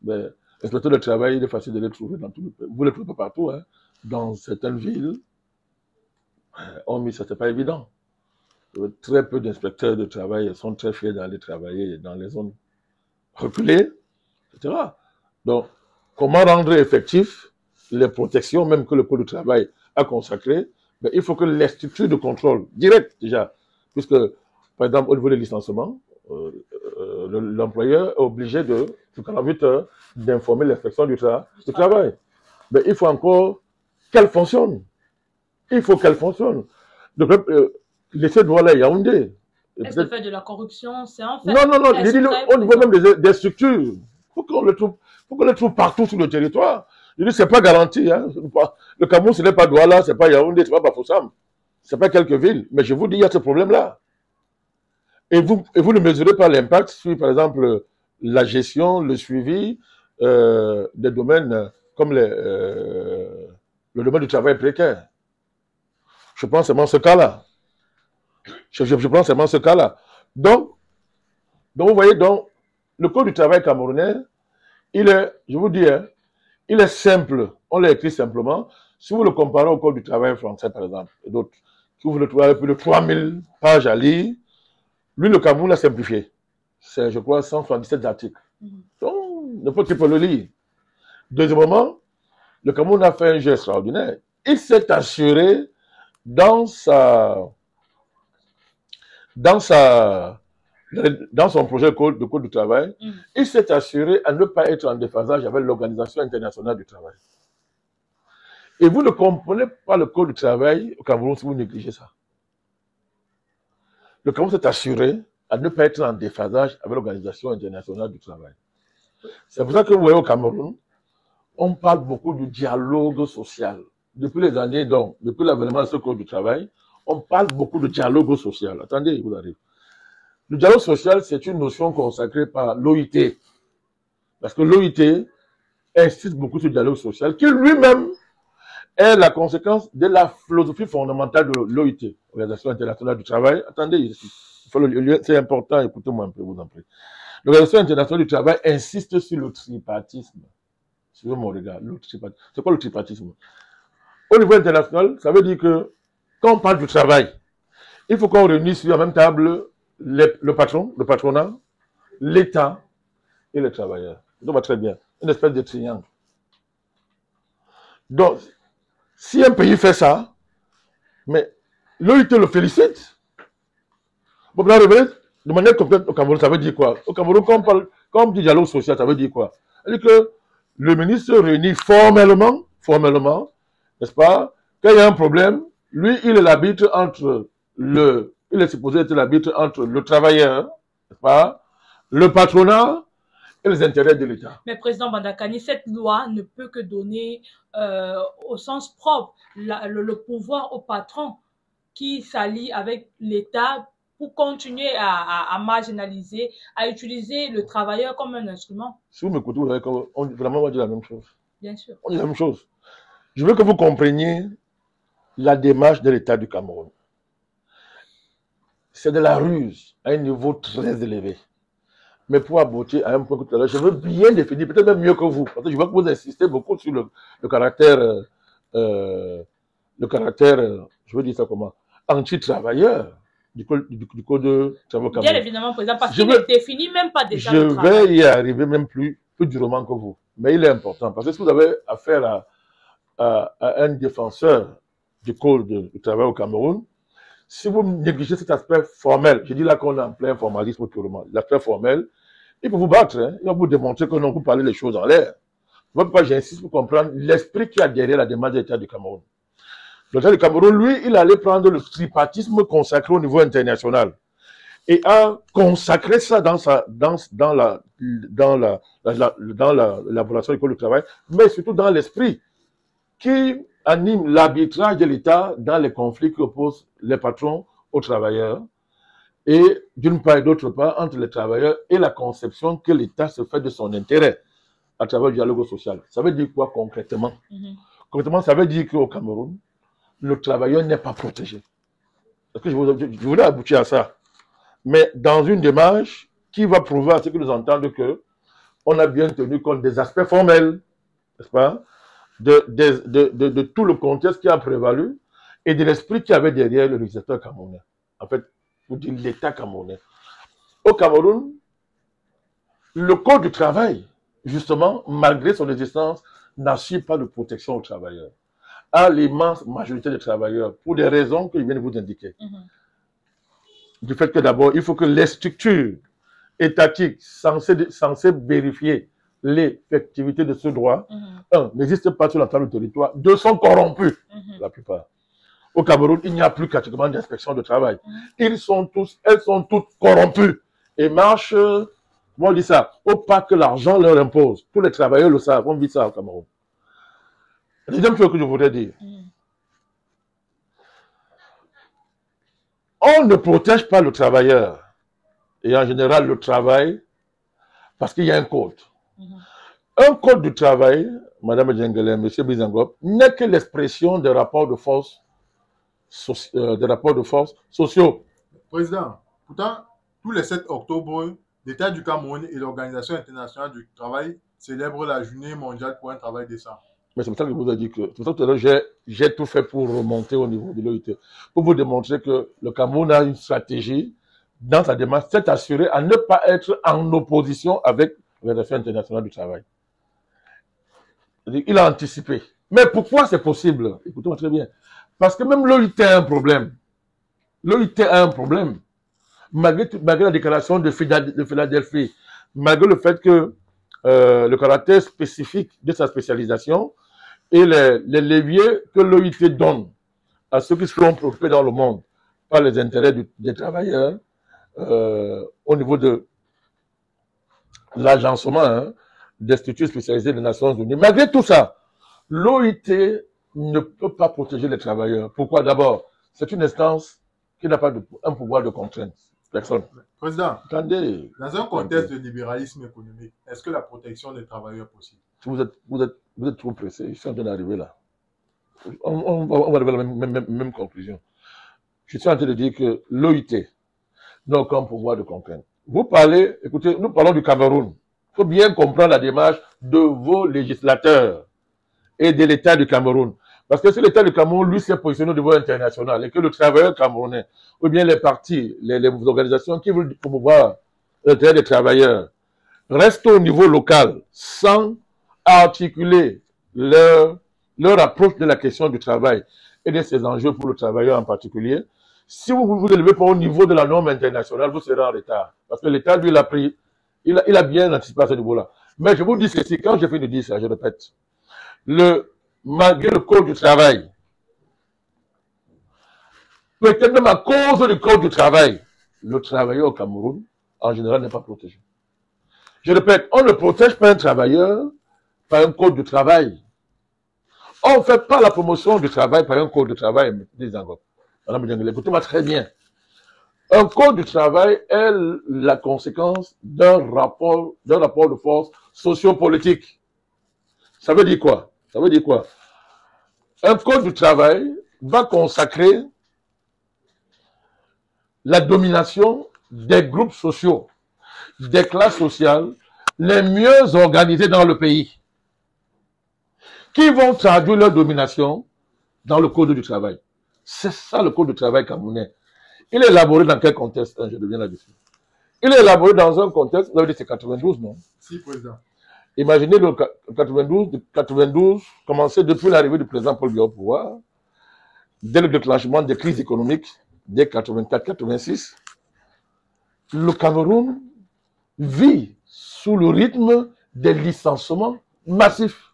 Mais l'inspecteur du travail, il est facile de les trouver dans tout le pays. Vous ne les trouvez pas partout, hein. Dans certaines villes, ça c'est pas évident. Très peu d'inspecteurs de travail sont très fiers d'aller travailler dans les zones reculées, etc. Donc, comment rendre effectif les protections, même que le code du travail a consacrées? Ben, il faut que les structures de contrôle direct déjà, puisque, par exemple, au niveau des licenciements, l'employeur est obligé de, sous 48 heures, d'informer l'inspection du travail. Ben, il faut encore qu'elle fonctionne. Il faut qu'elle fonctionne. Donc, laisser droit là, Yaoundé. Est-ce le fait de la corruption, c'est en fait... Non, au niveau même des structures. Il faut qu'on les trouve partout sur le territoire. Je dis, c'est pas garanti. Hein. Le Cameroun, ce n'est pas Douala, ce n'est pas Yaoundé, ce n'est pas Bafoussam. Ce n'est pas quelques villes. Mais je vous dis, il y a ce problème-là. Et vous ne mesurez pas l'impact sur, par exemple, la gestion, le suivi des domaines comme le domaine du travail précaire. Je pense seulement ce cas-là. Je pense seulement ce cas-là. Donc, vous voyez, donc, le code du travail camerounais, il est, je vous dis, hein, il est simple. On l'a écrit simplement. Si vous le comparez au code du travail français, par exemple, et d'autres, si vous le trouvez avec plus de 3000 pages à lire, lui, le Cameroun l'a simplifié. C'est, je crois, 177 articles. Donc, n'importe qui peut le lire. Deuxièmement, le Cameroun a fait un jeu extraordinaire. Il s'est assuré dans son projet de code du travail, il s'est assuré à ne pas être en déphasage avec l'Organisation internationale du travail. Et vous ne comprenez pas le code du travail au Cameroun si vous négligez ça. Le Cameroun s'est assuré à ne pas être en déphasage avec l'Organisation internationale du travail. C'est pour ça que vous voyez au Cameroun, on parle beaucoup du dialogue social. Depuis les années, donc, depuis l'avènement de ce code du travail, on parle beaucoup de dialogue social. Attendez, il vous arrive. Le dialogue social, c'est une notion consacrée par l'OIT. Parce que l'OIT insiste beaucoup sur le dialogue social, qui lui-même est la conséquence de la philosophie fondamentale de l'OIT, l'Organisation internationale du travail. Attendez, c'est important, écoutez-moi un peu, vous en prie. L'Organisation internationale du travail insiste sur le tripartisme. Suivez mon regard, c'est quoi le tripartisme? Au niveau international, ça veut dire que quand on parle du travail, il faut qu'on réunisse sur la même table le patronat, l'État et les travailleurs. Ça va très bien. Une espèce de triangle. Donc, si un pays fait ça, mais l'OIT le félicite. Bon, là, de manière complète au Cameroun, ça veut dire quoi? Au Cameroun, quand on dit dialogue social, ça veut dire quoi? Ça veut dire que le ministre se réunit formellement, n'est-ce pas? Quand il y a un problème, lui, il est l'arbitre entre le Il est supposé être l'arbitre entre le travailleur, n'est-ce pas, le patronat et les intérêts de l'État. Mais Président Bandakani, cette loi ne peut que donner au sens propre le pouvoir au patron qui s'allie avec l'État pour continuer à marginaliser, à utiliser le travailleur comme un instrument. Si vous m'écoutez, vous verrez vraiment on va dire la même chose. Bien sûr. On dit la même chose. Je veux que vous compreniez la démarche de l'État du Cameroun. C'est de la ruse à un niveau très élevé. Mais pour aboutir à un point que tout à l'heure, je veux bien définir, peut-être même mieux que vous, parce que je vois que vous insistez beaucoup sur le caractère, je veux dire ça comment, anti-travailleur du code de travail camerounais. Bien évidemment, Président, parce qu'il ne définit même pas déjà le travail. Je vais y arriver même plus durement que vous. Mais il est important, parce que si vous avez affaire à un défenseur du code du travail au Cameroun, si vous négligez cet aspect formel, je dis là qu'on est en plein formalisme purement, l'aspect formel, il peut vous battre, hein, il va vous démontrer que non, vous parlez les choses en l'air. Voilà pourquoi j'insiste pour comprendre l'esprit qui a derrière la démarche de l'État du Cameroun. L'État du Cameroun, lui, il allait prendre le tripartisme consacré au niveau international et a consacré ça dans l'élaboration du code du travail, mais surtout dans l'esprit qui anime l'arbitrage de l'État dans les conflits qui opposent les patrons aux travailleurs et d'une part et d'autre part entre les travailleurs et la conception que l'État se fait de son intérêt à travers le dialogue social. Ça veut dire quoi concrètement? Concrètement, ça veut dire qu'au Cameroun, le travailleur n'est pas protégé. Parce que je voulais aboutir à ça. Mais dans une démarche qui va prouver à ceux qui nous entendent que on a bien tenu compte des aspects formels, n'est-ce pas, de tout le contexte qui a prévalu et de l'esprit qu'il y avait derrière le législateur camerounais. En fait, vous dites l'État camerounais. Au Cameroun, le code du travail, justement, malgré son existence, n'assure pas de protection aux travailleurs. À l'immense majorité des travailleurs, pour des raisons que je viens de vous indiquer. Du fait que d'abord, il faut que les structures étatiques censées vérifier l'effectivité de ce droit, n'existent pas sur l'ensemble du territoire, deux sont corrompus, la plupart. Au Cameroun, il n'y a plus pratiquement d'inspection de travail. Elles sont toutes corrompues et marchent, comment on dit ça, au pas que l'argent leur impose. Tous les travailleurs le savent, on vit ça au Cameroun. La deuxième chose que je voudrais dire, on ne protège pas le travailleur et en général le travail parce qu'il y a un code. Un code du travail, Madame Djengele, Monsieur Bizangop, n'est que l'expression des rapports de force, sociaux. Président, pourtant, tous les 7 octobre, l'État du Cameroun et l'Organisation internationale du travail célèbrent la journée mondiale pour un travail décent. Mais c'est pour ça que je vous ai dit que, c'est pour ça que tout à l'heure, j'ai tout fait pour remonter au niveau de l'OIT, pour vous démontrer que le Cameroun a une stratégie dans sa démarche, c'est assuré à ne pas être en opposition avec l'Organisation internationale du travail. Il a anticipé. Mais pourquoi c'est possible? Écoutez-moi très bien. Parce que même l'OIT a un problème. L'OIT a un problème. Malgré la déclaration de Philadelphie, malgré le fait que le caractère spécifique de sa spécialisation et les leviers que l'OIT donne à ceux qui seront préoccupés dans le monde par les intérêts des travailleurs au niveau de l'agencement des structures spécialisées des Nations Unies. Malgré tout ça, l'OIT ne peut pas protéger les travailleurs. Pourquoi? D'abord, c'est une instance qui n'a pas un pouvoir de contrainte. Personne. Président, attendez, dans un contexte de libéralisme économique, est-ce que la protection des travailleurs est possible? Vous êtes trop pressé. Je suis en train d'arriver là. On va arriver à la même conclusion. Je suis en train de dire que l'OIT n'a aucun pouvoir de contrainte. Vous parlez, écoutez, nous parlons du Cameroun. Il faut bien comprendre la démarche de vos législateurs et de l'État du Cameroun. Parce que si l'État du Cameroun, lui, s'est positionné au niveau international et que le travailleur camerounais, ou bien les partis, les organisations qui veulent promouvoir l'intérêt des travailleurs, restent au niveau local sans articuler leur approche de la question du travail et de ses enjeux pour le travailleur en particulier, si vous vous élevez pas au niveau de la norme internationale, vous serez en retard. Parce que l'État, lui, l'a pris, il a bien anticipé à ce niveau-là. Mais je vous dis ceci, quand j'ai fini de dire ça, je répète, malgré le code du travail, peut-être même à cause du code du travail, le travailleur au Cameroun, en général, n'est pas protégé. Je répète, on ne protège pas un travailleur par un code du travail. On ne fait pas la promotion du travail par un code du travail, écoutez-moi très bien. Un code du travail est la conséquence d'un rapport de force sociopolitique. Ça veut dire quoi? Ça veut dire quoi? Un code du travail va consacrer la domination des groupes sociaux, des classes sociales les mieux organisées dans le pays, qui vont traduire leur domination dans le code du travail. C'est ça le code du travail camerounais. Il est élaboré dans quel contexte? Je deviens là-dessus. Il est élaboré dans un contexte, vous avez dit c'est 92, non? Si, président. Imaginez le 92, commencé depuis l'arrivée du président Paul Biya au pouvoir, dès le déclenchement des crises économiques, dès 84-86, le Cameroun vit sous le rythme des licenciements massifs.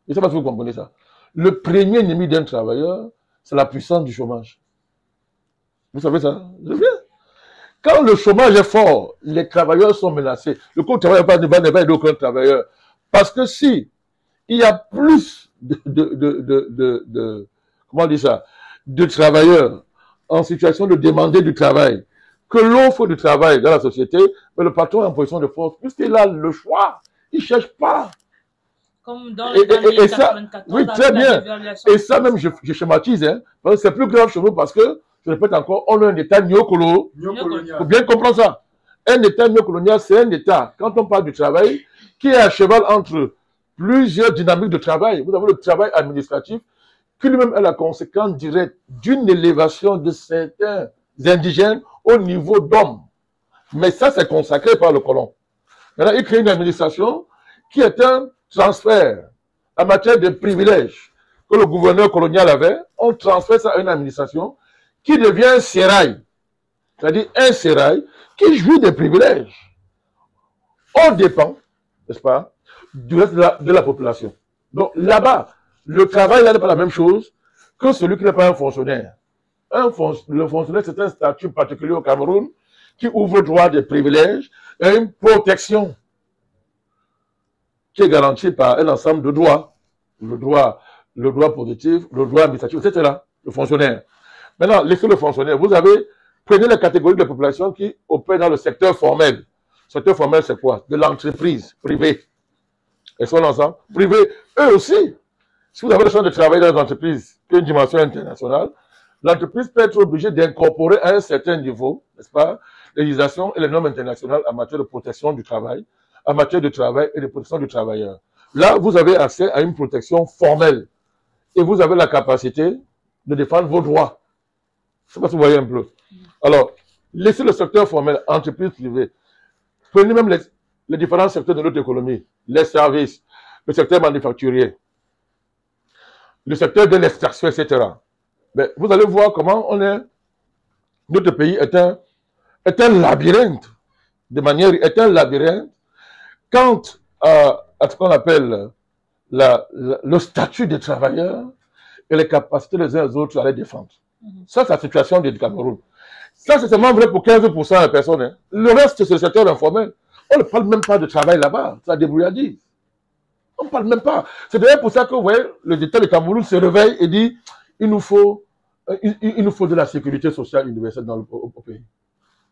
Je ne sais pas si vous comprenez ça. Le premier ennemi d'un travailleur, c'est la puissance du chômage. Vous savez ça? Je viens. Quand le chômage est fort, les travailleurs sont menacés. Le code du travail n'est pas aidé aucun travailleur. Parce que si il y a plus comment on dit ça, de travailleurs en situation de demander du travail que l'offre du travail dans la société, mais le patron est en position de force, puisqu'il a le choix, il ne cherche pas. Comme dans les années 94, oui, très bien. Et ça même, je schématise, hein, parce que c'est plus grave chez nous parce que, je répète encore, on a un État néocolonial. Il faut bien comprendre ça. Un État néocolonial, c'est un État, quand on parle du travail, qui est à cheval entre plusieurs dynamiques de travail. Vous avez le travail administratif, qui lui-même est la conséquence directe d'une élévation de certains indigènes au niveau d'hommes. Mais ça, c'est consacré par le colon. Maintenant, il crée une administration qui est un transfert en matière de privilèges que le gouverneur colonial avait. On transfère ça à une administration qui devient un sérail. C'est-à-dire un sérail qui jouit des privilèges. On dépend, n'est-ce pas, du reste de la population. Donc là-bas, le travail n'est pas la même chose que celui qui n'est pas un fonctionnaire. Le fonctionnaire, c'est un statut particulier au Cameroun qui ouvre droit des privilèges et une protection qui est garantie par un ensemble de droits. Le droit positif, le droit administratif, etc. Le fonctionnaire. Maintenant, laissez le fonctionnaire. Prenez la catégorie de la population qui opère dans le secteur formel. Le secteur formel, c'est quoi? De l'entreprise privée. Est-ce qu'on ensemble? Privé, eux aussi. Si vous avez le choix de travailler dans une entreprise qui a une dimension internationale, l'entreprise peut être obligée d'incorporer à un certain niveau, n'est-ce pas, les législations et les normes internationales en matière de protection du travail, en matière de travail et de protection du travailleur. Là, vous avez accès à une protection formelle et vous avez la capacité de défendre vos droits. Je ne sais pas si vous voyez un peu. Alors, laissez le secteur formel, entreprise privée. Prenez même les différents secteurs de notre économie, les services, le secteur manufacturier, le secteur de l'extraction, etc. Mais vous allez voir comment notre pays est un labyrinthe, est un labyrinthe quant à ce qu'on appelle le statut des travailleurs et les capacités les uns les autres à les défendre. Ça, c'est la situation du Cameroun. Ça, c'est seulement vrai pour 15% des personnes. Hein. Le reste, c'est le secteur informel. On ne parle même pas de travail là-bas. C'est la débrouillardise. On ne parle même pas. C'est d'ailleurs pour ça que, vous voyez, l'État du Cameroun se réveille et dit il nous faut de la sécurité sociale universelle au pays.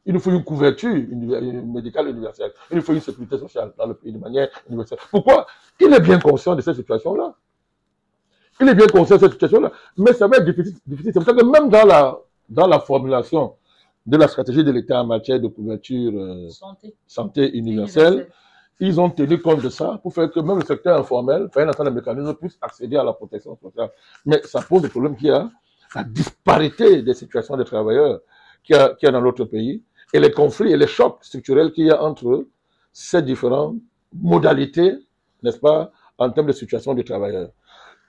Il nous faut une couverture médicale universelle. Il nous faut une sécurité sociale dans le pays de manière universelle. Pourquoi? Il est bien conscient de cette situation-là. Il est bien conscient de cette situation-là. Mais ça va être difficile. C'est pour ça que même dans la formulation de la stratégie de l'État en matière de couverture santé universelle, ils ont tenu compte de ça pour faire que même le secteur informel, par un ensemble de mécanismes, puisse accéder à la protection sociale. Mais ça pose le problème qu'il y a la disparité des situations des travailleurs qu'il y a dans notre pays et les conflits et les chocs structurels qu'il y a entre ces différentes modalités, n'est-ce pas, en termes de situation des travailleurs.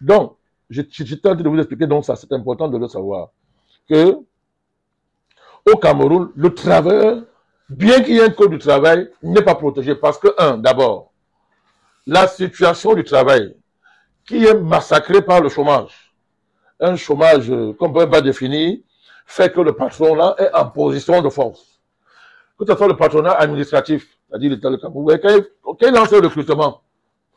Donc, je tente de vous expliquer, donc ça c'est important de le savoir, que au Cameroun, le travailleur, bien qu'il y ait un code du travail, n'est pas protégé parce que, d'abord, la situation du travail qui est massacrée par le chômage, un chômage qu'on ne peut pas définir, fait que le patron là est en position de force. Que ce soit le patronat administratif, c'est-à-dire l'État de Cameroun, quand il lance le recrutement,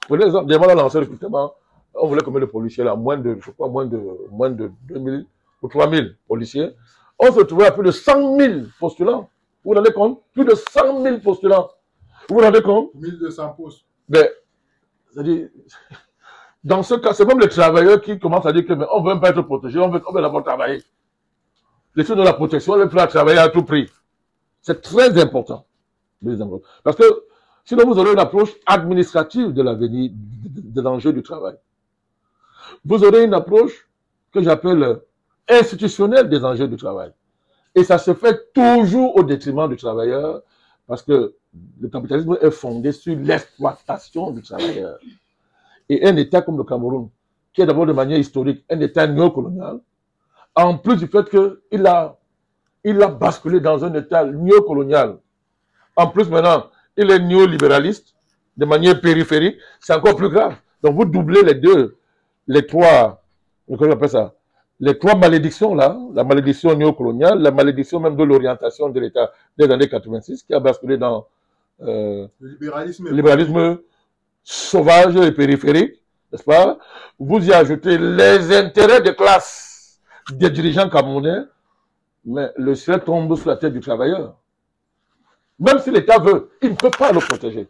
prenez l'exemple, des a lancé le recrutement, on voulait combien de policiers là, je crois moins de 2000 ou 3000 policiers. On se trouvait à plus de 100 000 postulants. Vous vous rendez compte? Plus de 100 000 postulants. Vous vous rendez compte? 1200 postes. Mais, c'est-à-dire, dans ce cas, c'est même les travailleurs qui commencent à dire que mais on ne veut même pas être protégé, on veut d'abord travailler. Les choses de la protection, on veut faire travailler à tout prix. C'est très important. Parce que sinon, vous aurez une approche administrative de l'avenir, de l'enjeu du travail. Vous aurez une approche que j'appelle institutionnelle des enjeux du travail. Et ça se fait toujours au détriment du travailleur, parce que le capitalisme est fondé sur l'exploitation du travailleur. Et un État comme le Cameroun, qui est d'abord de manière historique un État néocolonial, en plus du fait qu'il a basculé dans un État néocolonial, en plus maintenant, il est néolibéraliste, de manière périphérique, c'est encore plus grave. Donc vous doublez les trois malédictions là, la malédiction néocoloniale, la malédiction même de l'orientation de l'État des années 86, qui a basculé dans le libéralisme sauvage et périphérique, n'est-ce pas? Vous y ajoutez les intérêts de classe des dirigeants camerounais, mais le ciel tombe sur la tête du travailleur. Même si l'État veut, il ne peut pas le protéger.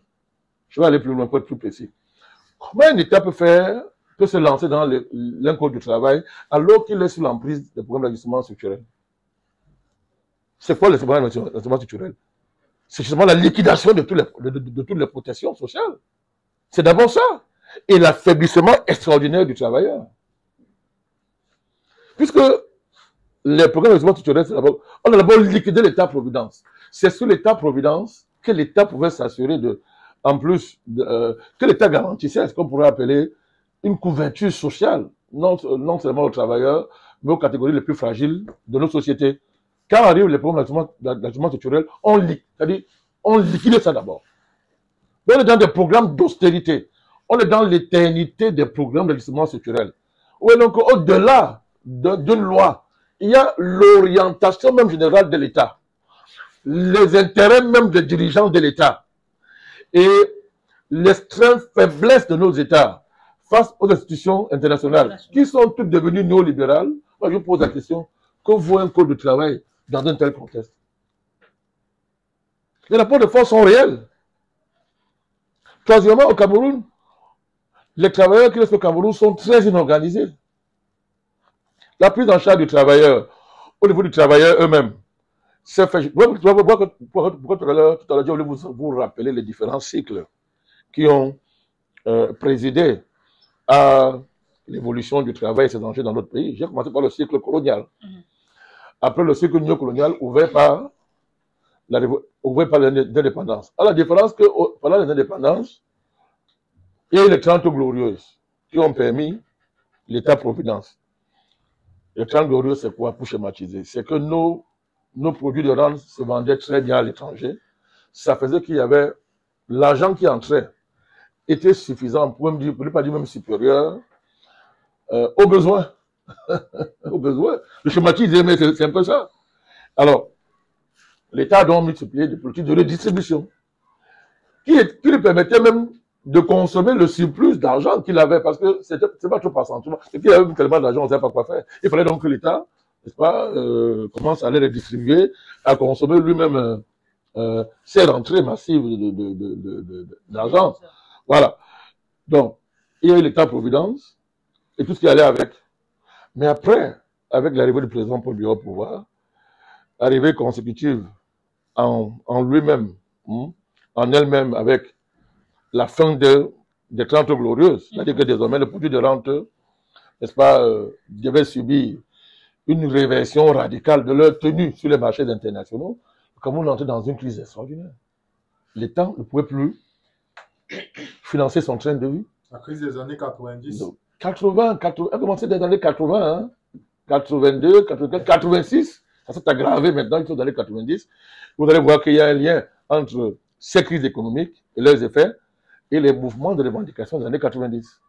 Je vais aller plus loin pour être plus précis. Comment un État peut se lancer dans l'encode du travail alors qu'il est sous l'emprise des programmes d'ajustement structurel? C'est quoi les programmes d'ajustement structurel? C'est justement la liquidation de toutes les protections sociales. C'est d'abord ça. Et l'affaiblissement extraordinaire du travailleur. Puisque les programmes d'ajustement structurel, on a d'abord liquidé l'État-providence. C'est sous l'État-providence que l'État pouvait s'assurer que l'État garantissait ce qu'on pourrait appeler une couverture sociale, non seulement aux travailleurs, mais aux catégories les plus fragiles de nos sociétés. Quand arrivent les programmes d'ajustement structurel, on liquide ça d'abord. On est dans des programmes d'austérité. On est dans l'éternité des programmes d'ajustement structurel. Oui, donc au-delà d'une loi, il y a l'orientation même générale de l'État, les intérêts même des dirigeants de l'État et l'extrême faiblesse de nos États face aux institutions internationales qui sont toutes devenues néolibérales. Moi, je vous pose la question, que vaut un code de travail dans un tel contexte? Les rapports de force sont réels. Troisièmement, au Cameroun, les travailleurs qui restent au Cameroun sont très inorganisés. La prise en charge du travailleur, au niveau du travailleur eux-mêmes, c'est fait. Pourquoi tout à l'heure, je voulais vous rappeler les différents cycles qui ont présidé à l'évolution du travail et ses enjeux dans notre pays. J'ai commencé par le cycle colonial. Après le cycle néocolonial ouvert par l'indépendance. À la différence que pendant les indépendances, il y a eu les 30 glorieuses qui ont permis l'État-providence. Les 30 glorieuses, c'est quoi pour schématiser? C'est que nos produits de rente se vendaient très bien à l'étranger. Ça faisait qu'il y avait l'argent qui entrait était suffisant, pour ne pas dire même supérieur, aux besoins. Aux besoins. Je schématise, mais c'est un peu ça. Alors, l'État a donc multiplié des politiques de redistribution qui lui permettaient même de consommer le surplus d'argent qu'il avait, parce que c'est pas trop par sentiment. Et qu'il avait tellement d'argent, on ne savait pas quoi faire. Il fallait donc que l'État, n'est-ce pas, commence à les redistribuer, à consommer lui-même ses rentrées massives d'argent. Voilà. Donc, il y a eu l'État-providence et tout ce qui allait avec. Mais après, avec l'arrivée du président Paul Biya au pouvoir, arrivée consécutive en lui-même, en elle-même, avec la fin des 30 glorieuses, c'est-à-dire que désormais, le produit de rente, n'est-ce pas, devait subir une réversion radicale de leur tenue sur les marchés internationaux, comme on entrait dans une crise extraordinaire. L'État ne pouvait plus financer son train de vie. La crise des années 90. Donc, 80, elle a commencé dans les années 80, hein, 82, 84, 86, ça s'est aggravé maintenant, ils sont dans les 90. Vous allez voir qu'il y a un lien entre ces crises économiques et leurs effets et les mouvements de revendication des années 90. Vous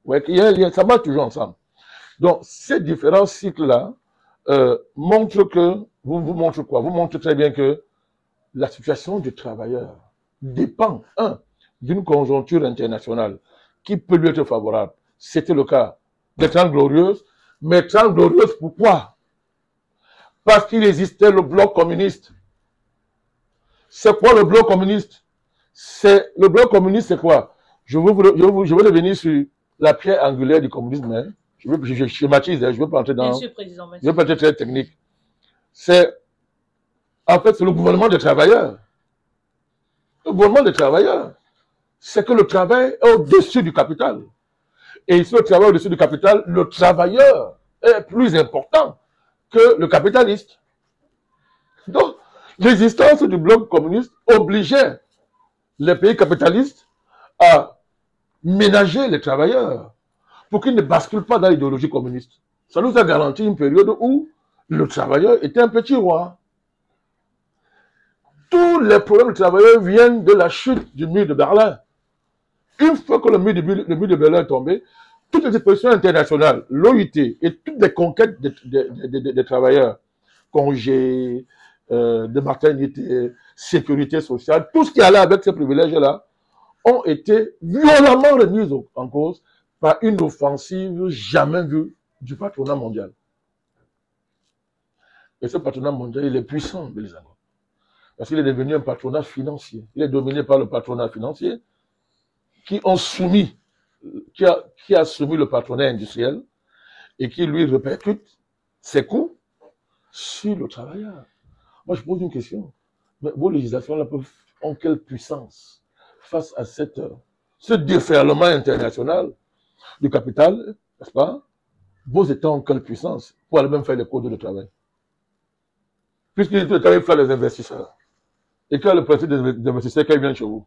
voyez qu'il y a un lien, ça marche toujours ensemble. Donc, ces différents cycles-là, montre que, vous montre quoi? Vous montre très bien que la situation du travailleur dépend, d'une conjoncture internationale qui peut lui être favorable. C'était le cas des Trente Glorieuses, mais Trente Glorieuses, pourquoi? Parce qu'il existait le bloc communiste. C'est quoi le bloc communiste? Le bloc communiste, c'est quoi? Je vais revenir sur la pierre angulaire du communisme. Hein. Je schématise, je ne veux pas entrer dans... Je ne veux pas être très technique. En fait, c'est le gouvernement des travailleurs. Le gouvernement des travailleurs, c'est que le travail est au-dessus du capital. Et ici, le travail au-dessus du capital, le travailleur est plus important que le capitaliste. Donc, l'existence du bloc communiste obligeait les pays capitalistes à ménager les travailleurs pour qu'ils ne basculent pas dans l'idéologie communiste. Ça nous a garanti une période où le travailleur était un petit roi. Tous les problèmes des travailleurs viennent de la chute du mur de Berlin. Une fois que le mur de Berlin est tombé, toutes les expositions internationales, l'OIT et toutes les conquêtes des travailleurs, congés, de maternité, sécurité sociale, tout ce qui allait avec ces privilèges-là, ont été violemment remis en cause par une offensive jamais vue du patronat mondial. Et ce patronat mondial, il est puissant, Bélisango. Parce qu'il est devenu un patronat financier. Il est dominé par le patronat financier qui a soumis le patronat industriel et qui lui répercute ses coûts sur le travailleur. Moi, je pose une question. Mais vos législations là ont quelle puissance face à ce déferlement international du capital, n'est-ce pas? Vos États ont quelle puissance pour aller même faire les codes de travail? Puisqu'ils travaillent faire les investisseurs. Et quand le principe des investisseurs, quand ils viennent chez vous,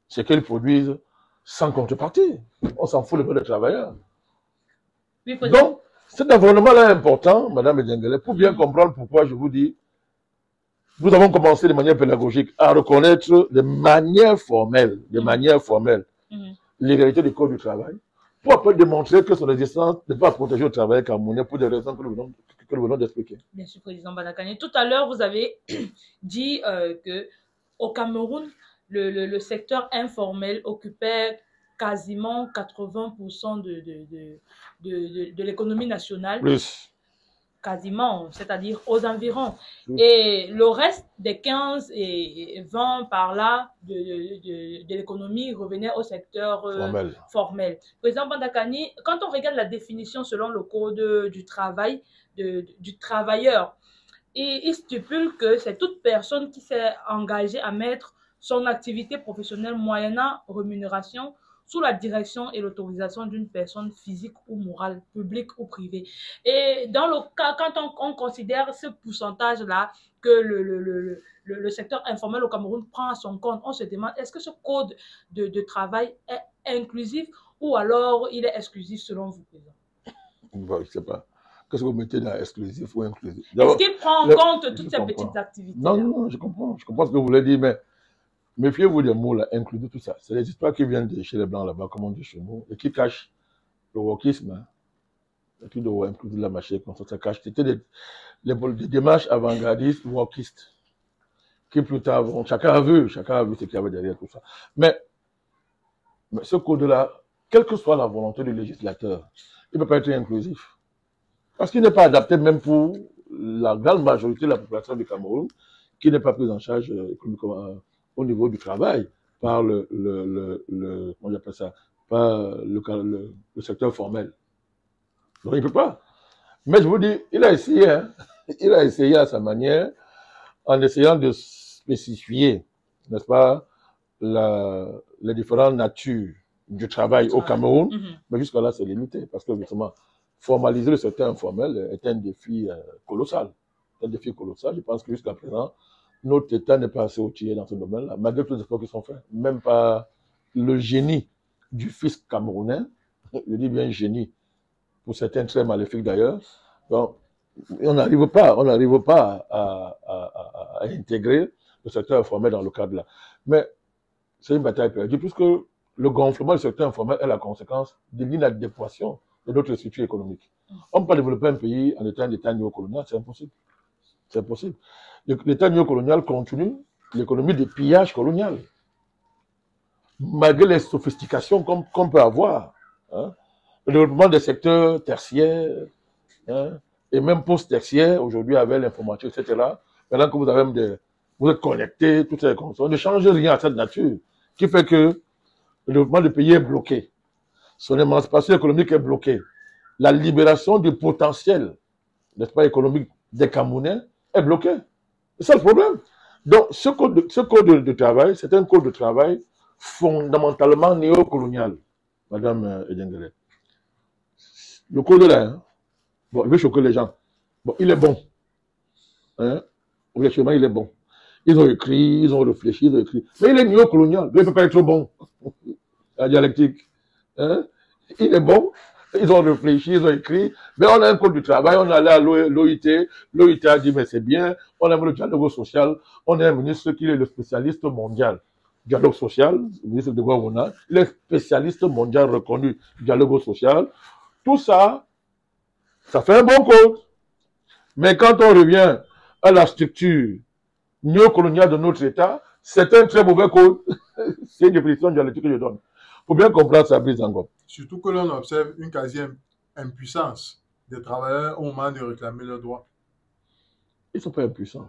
c'est qu'ils produisent sans contrepartie. On s'en fout des travailleurs. Oui, donc, cet environnement-là est important, Madame Edengele, pour bien comprendre pourquoi je vous dis, nous avons commencé de manière pédagogique à reconnaître de manière formelle, l'égalité du code du travail, pour après démontrer que son existence n'est pas protégée au travail camerounais pour des raisons que nous venons d'expliquer. Bien sûr, Président Badakane. Tout à l'heure, vous avez dit que au Cameroun, le secteur informel occupait quasiment 80% de l'économie nationale. Plus. Quasiment, c'est-à-dire aux environs. Et le reste des 15 et 20 par là de l'économie revenait au secteur formel. Président Bandakani, quand on regarde la définition selon le code du travail, du travailleur, il stipule que c'est toute personne qui s'est engagée à mettre son activité professionnelle moyennant rémunération sous la direction et l'autorisation d'une personne physique ou morale, publique ou privée. Et dans le cas, quand on considère ce pourcentage-là que le secteur informel au Cameroun prend à son compte, on se demande, est-ce que ce code de travail est inclusif ou alors il est exclusif selon vous, Président? Bon, je ne sais pas. Qu'est-ce que vous mettez dans exclusif ou inclusif? Est-ce qu'il prend en compte toutes ces petites activités? Non, je comprends. Je comprends ce que vous voulez dire, mais méfiez-vous des mots là, inclus tout ça. C'est des histoires qui viennent de chez les Blancs là-bas, comme on dit chez nous, et qui cachent le wokisme. Hein. Et puis de inclus de la machine, comme ça cache. C'était des démarches avant-gardistes, wokistes, qui plus tard vont. Chacun a vu ce qu'il y avait derrière tout ça. Mais ce code-là, quelle que soit la volonté du législateur, il ne peut pas être inclusif. Parce qu'il n'est pas adapté même pour la grande majorité de la population du Cameroun, qui n'est pas prise en charge au niveau du travail par comment j'appelle ça, par le secteur formel. Donc il ne peut pas. Mais je vous dis, il a essayé, hein. Il a essayé à sa manière, en essayant de spécifier, n'est-ce pas, les différentes natures du travail au Cameroun, mais jusqu'à là c'est limité, parce que justement, formaliser le secteur informel est un défi colossal. Un défi colossal. Je pense que jusqu'à présent, notre État n'est pas assez outillé dans ce domaine-là, malgré tous les efforts qui sont faits. Même pas le génie du fisc camerounais, je dis bien génie, pour certains très maléfiques d'ailleurs, on n'arrive pas à intégrer le secteur informel dans le cadre-là. Mais c'est une bataille perdue, puisque le gonflement du secteur informel est la conséquence de l'inadéquation de notre structure économique. On ne peut pas développer un pays en étant un État néocolonial, c'est impossible. C'est impossible. L'État néocolonial continue l'économie de pillage colonial. Malgré les sophistications qu'on peut avoir, hein, le développement des secteurs tertiaires, hein, et même post-tertiaires, aujourd'hui avec l'informatique, etc. Maintenant que vous êtes connectés, toutes ces conditions, on ne change rien à cette nature, qui fait que le développement du pays est bloqué. Son émancipation économique est bloquée. La libération du potentiel, n'est-ce pas, économique des Camerounais est bloquée. C'est ça le problème. Donc, ce code de travail, c'est un code de travail fondamentalement néocolonial, Madame Edengere. Le code là, hein, bon, il veut choquer les gens. Bon, il est bon. Hein? Objectivement, il est bon. Ils ont écrit, ils ont réfléchi, ils ont écrit. Mais il est néocolonial. Il ne peut pas être bon. La dialectique. Hein? Il est bon. Ils ont réfléchi, ils ont écrit. Mais on a un code du travail. On est allé à l'OIT. L'OIT a dit, mais c'est bien. On aime le dialogue social. On a un ministre qui est le spécialiste mondial. Dialogue social, le ministre de Guavona, il est spécialiste mondial reconnu du dialogue social. Tout ça, ça fait un bon code. Mais quand on revient à la structure néocoloniale de notre État, c'est un très mauvais code. C'est une définition dialectique que je donne. Il faut bien comprendre ça, Brice encore. Surtout que l'on observe une quasi-impuissance des travailleurs au moment de réclamer leurs droits. Ils ne sont pas impuissants.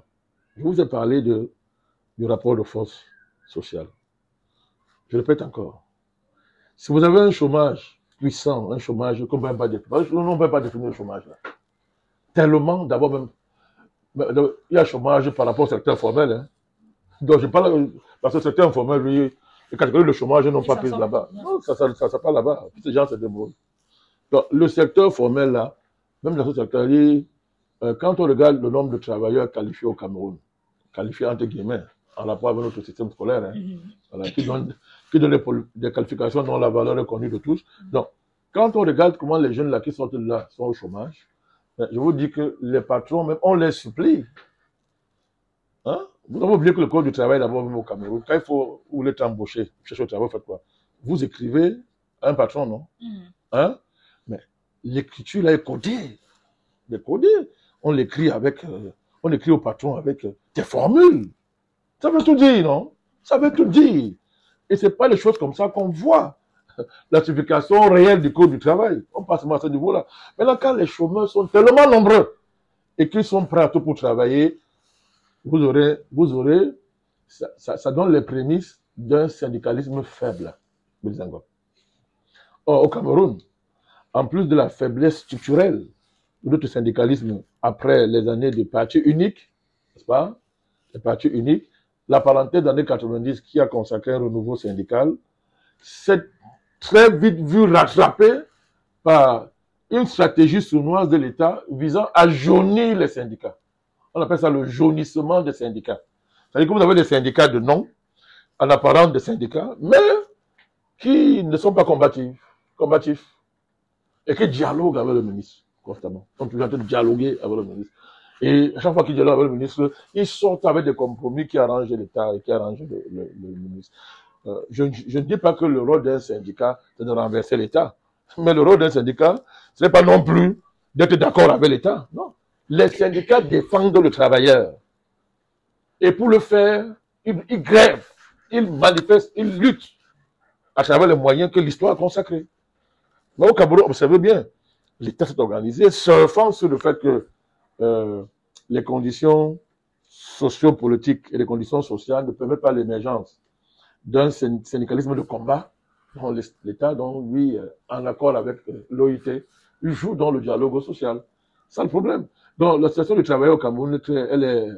Je vous ai parlé du rapport de force sociale. Je répète encore. Si vous avez un chômage puissant, un chômage qu'on ne peut pas définir, on ne peut pas définir le chômage là. Tellement, d'abord même, il y a chômage par rapport au secteur formel. Hein. Donc je parle, parce que le secteur informel, lui, les catégories de chômage n'ont pas pris là-bas. Non, ça part là-bas. Ces gens se débrouillent. Donc le secteur formel là, même dans ce secteur, quand on regarde le nombre de travailleurs qualifiés au Cameroun, qualifiés entre guillemets, en rapport avec notre système scolaire, hein, voilà, qui donne des qualifications dont la valeur est connue de tous. Donc, quand on regarde comment les jeunes là qui sortent de là sont au chômage, je vous dis que les patrons, même, on les supplie. Hein? Vous avez oublié que le code du travail, d'abord, même au Cameroun, quand vous voulez être embauché, chercher au travail, vous faites quoi? Vous écrivez à un patron, non? Hein? Mais l'écriture là est codée. Elle est codée. On l'écrit avec, on écrit au patron avec des formules. Ça veut tout dire, non? Ça veut tout dire. Et ce n'est pas les choses comme ça qu'on voit. La signification réelle du code du travail. On passe à ce niveau-là. Maintenant, quand les chômeurs sont tellement nombreux et qu'ils sont prêts à tout pour travailler, vous aurez ça donne les prémices d'un syndicalisme faible. Or, au Cameroun, en plus de la faiblesse structurelle de notre syndicalisme après les années de parti unique, n'est-ce pas? Les partis uniques, la parenthèse des années 90 qui a consacré un renouveau syndical, s'est très vite vu rattrapée par une stratégie sournoise de l'État visant à jaunir les syndicats. On appelle ça le jaunissement des syndicats. C'est-à-dire que vous avez des syndicats de nom, en apparence des syndicats, mais qui ne sont pas combatifs, et qui dialoguent avec le ministre constamment. Ils sont toujours en train de dialoguer avec le ministre. Et à chaque fois qu'ils dialoguent avec le ministre, ils sortent avec des compromis qui arrangent l'État et qui arrangent le ministre. Je ne dis pas que le rôle d'un syndicat, c'est de renverser l'État. Mais le rôle d'un syndicat, ce n'est pas non plus d'être d'accord avec l'État. Non. Les syndicats défendent le travailleur. Et pour le faire, ils grèvent, ils manifestent, ils luttent à travers les moyens que l'histoire a consacrés. Mais au Cameroun, observez bien, l'État s'est organisé, surfant sur le fait que les conditions sociopolitiques et les conditions sociales ne permettent pas l'émergence d'un syndicalisme de combat dont l'État, donc lui, en accord avec l'OIT, il joue dans le dialogue social. C'est le problème. Donc la situation du travail au Cameroun, elle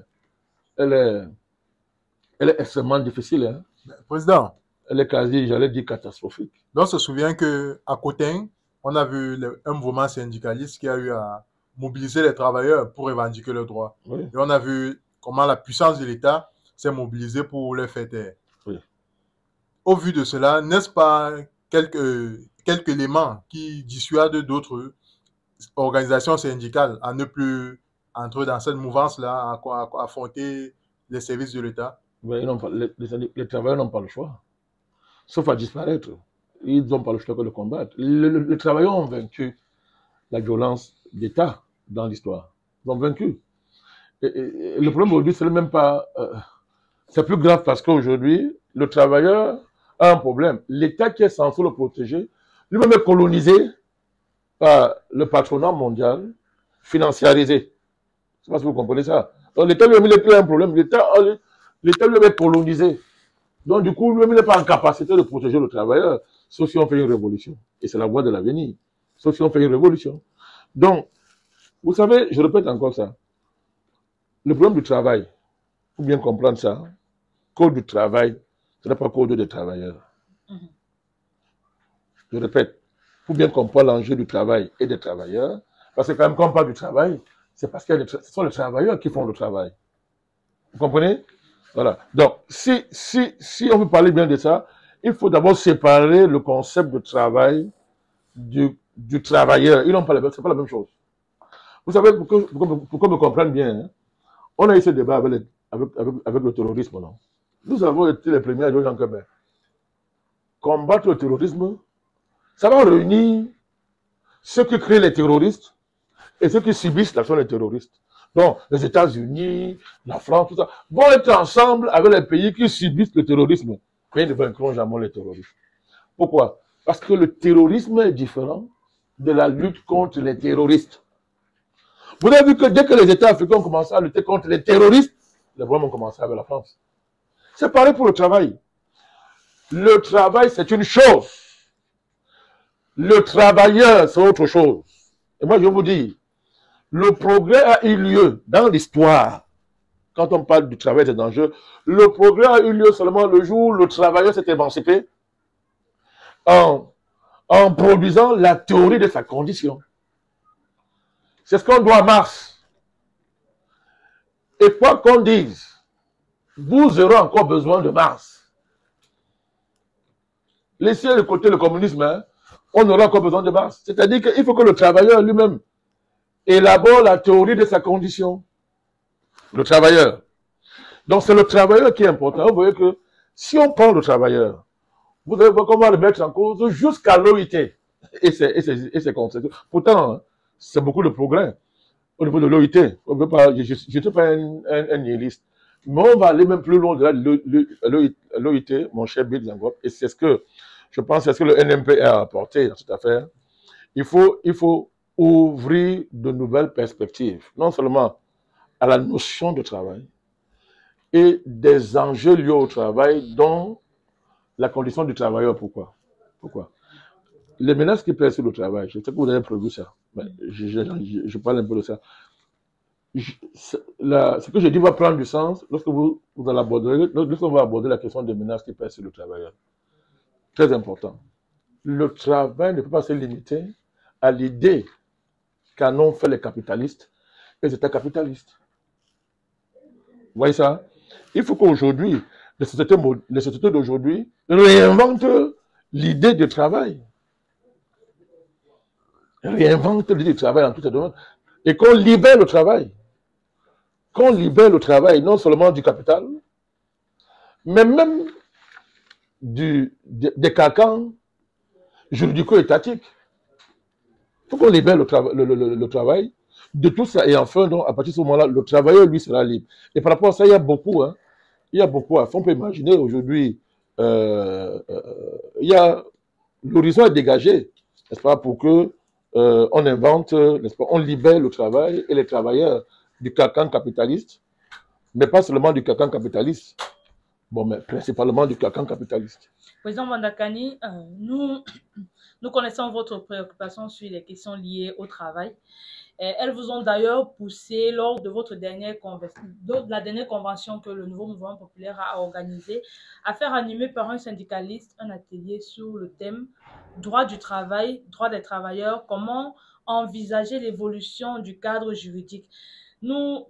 est extrêmement difficile. Hein. Président. Elle est quasi, j'allais dire, catastrophique. Donc, on se souvient qu'à Cotin, on a vu un mouvement syndicaliste qui a eu à mobiliser les travailleurs pour revendiquer leurs droits. Oui. Et on a vu comment la puissance de l'État s'est mobilisée pour les faire taire. Oui. Au vu de cela, n'est-ce pas quelques éléments qui dissuadent d'autres organisations syndicales à ne plus entrer dans cette mouvance-là, à affronter les services de l'État? Les travailleurs n'ont pas le choix, sauf à disparaître. Ils n'ont pas le choix que de combattre. Les travailleurs ont vaincu la violence d'État dans l'histoire. Ils ont vaincu. Et le problème aujourd'hui, c'est même pas... c'est plus grave parce qu'aujourd'hui, le travailleur a un problème. L'État qui est censé le protéger, lui-même est colonisé par le patronat mondial, financiarisé. Je ne sais pas si vous comprenez ça. Donc l'État lui-même, il n'est plus un problème. L'État lui-même est colonisé. Donc du coup, lui-même, il n'est pas en capacité de protéger le travailleur, sauf si on fait une révolution. Et c'est la voie de l'avenir. Sauf si on fait une révolution. Donc, vous savez, je répète encore ça. Le problème du travail, il faut bien comprendre ça. Code du travail, ce n'est pas code des travailleurs. Je répète, il faut bien comprendre l'enjeu du travail et des travailleurs. Parce que quand même, quand on parle du travail, c'est parce que ce sont les travailleurs qui font le travail. Vous comprenez? Voilà. Donc, si on veut parler bien de ça, il faut d'abord séparer le concept de travail du travailleur. Ils n'ont pas c'est pas la même chose. Vous savez, pour qu'on me comprenne bien, hein, on a eu ce débat avec le terrorisme, non? Nous avons été les premiers à dire que combattre le terrorisme, ça va réunir ceux qui créent les terroristes et ceux qui subissent l'action des terroristes. Donc, les États-Unis, la France, tout ça, vont être ensemble avec les pays qui subissent le terrorisme. Mais ils ne vaincront jamais les terroristes. Pourquoi? Parce que le terrorisme est différent de la lutte contre les terroristes. Vous avez vu que dès que les États africains ont commencé à lutter contre les terroristes, les problèmes ont commencé avec la France. C'est pareil pour le travail. Le travail, c'est une chose. Le travailleur, c'est autre chose. Et moi, je vous dis, le progrès a eu lieu dans l'histoire. Quand on parle du travail, c'est dangereux. Le progrès a eu lieu seulement le jour où le travailleur s'est émancipé en produisant la théorie de sa condition. C'est ce qu'on doit à Marx. Et quoi qu'on dise, vous aurez encore besoin de Marx. Laissez de côté le communisme, hein, on aura encore besoin de Marx. C'est-à-dire qu'il faut que le travailleur lui-même élabore la théorie de sa condition. Le travailleur. Donc c'est le travailleur qui est important. Vous voyez que si on prend le travailleur, vous allez voir comment le mettre en cause jusqu'à l'OIT et ses conséquences. Pourtant, hein, c'est beaucoup de progrès au niveau de l'OIT. Je ne suis pas un nihiliste. Mais on va aller même plus loin de l'OIT, mon cher Bill Zangop, et c'est ce que je pense, c'est ce que le NMP a apporté dans cette affaire. Il faut ouvrir de nouvelles perspectives, non seulement à la notion de travail et des enjeux liés au travail, dont la condition du travailleur. Pourquoi? Les menaces qui pèsent sur le travail, je sais que vous avez prévu ça, mais je parle un peu de ça. Ce que je dis va prendre du sens lorsque lorsqu'on va aborder la question des menaces qui pèsent sur le travailleur. Très important. Le travail ne peut pas se limiter à l'idée qu'en ont fait les capitalistes et les États capitalistes. Vous voyez ça? Il faut qu'aujourd'hui, les sociétés d'aujourd'hui réinventent l'idée du travail. Réinventent l'idée du travail en tout ces domaines. Et qu'on libère le travail. Qu'on libère le travail, non seulement du capital, mais même des carcans juridico-étatiques. Il faut qu'on libère le travail de tout ça. Et enfin, donc, à partir de ce moment-là, le travailleur, lui, sera libre. Et par rapport à ça, il y a beaucoup à faire. On peut imaginer aujourd'hui, l'horizon est dégagé, n'est-ce pas, pour que on invente, n'est-ce pas, on libère le travail et les travailleurs du carcan capitaliste, mais pas seulement du carcan capitaliste, bon, mais principalement du carcan capitaliste. Président Vandakani, nous connaissons votre préoccupation sur les questions liées au travail. Elles vous ont d'ailleurs poussé lors de la dernière convention que le nouveau mouvement populaire a organisée à faire animer par un syndicaliste un atelier sur le thème droit du travail, droit des travailleurs, comment envisager l'évolution du cadre juridique. Vous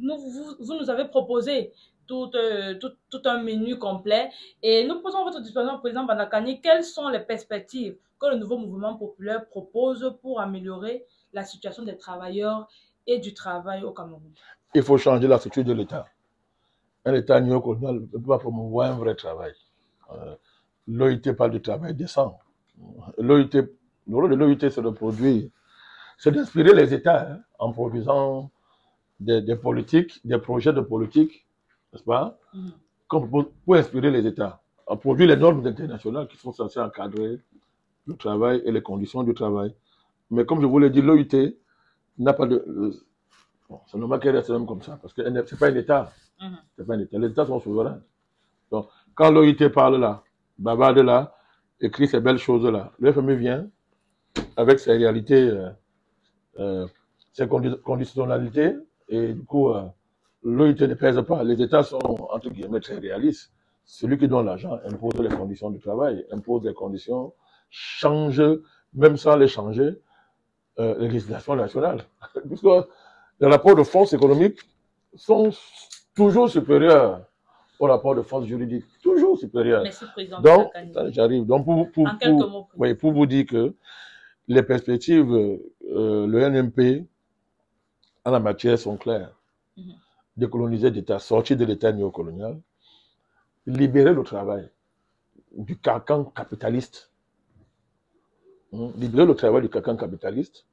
nous avez proposé tout un menu complet et nous posons votre disposition, président Vandakani, quelles sont les perspectives que le nouveau mouvement populaire propose pour améliorer la situation des travailleurs et du travail au Cameroun? Il faut changer la structure de l'État. Un État néocolonial ne peut pas promouvoir un vrai travail. L'OIT parle du travail décent. Le rôle de l'OIT, c'est de produire c'est d'inspirer les États hein, en produisant des politiques, des projets de politique, n'est-ce pas, pour inspirer les États, à produire les normes internationales qui sont censées encadrer le travail et les conditions du travail. Mais comme je vous l'ai dit, l'OIT n'a pas de... bon, c'est normal qu'elle reste même comme ça, parce que ce n'est pas un État. C'est pas un État. Les États sont souverains. Donc, quand l'OIT parle là, bavarde là, écrit ces belles choses-là, le FMI vient avec ses réalités, ses conditionnalités, et du coup, l'OIT ne pèse pas. Les États sont, entre guillemets, très réalistes. Celui qui donne l'argent impose les conditions du travail, impose les conditions, change, même sans les changer, les législations nationales. Puisque les rapports de force économique sont toujours supérieurs au rapport de force juridique. Toujours supérieurs. Merci, Président. Donc, j'arrive. Donc, pour vous dire que les perspectives, le NMP, en la matière, sont claires. Décoloniser l'État, sortir de l'État néocolonial, libérer le travail du carcan capitaliste. Libérer le travail du carcan capitaliste,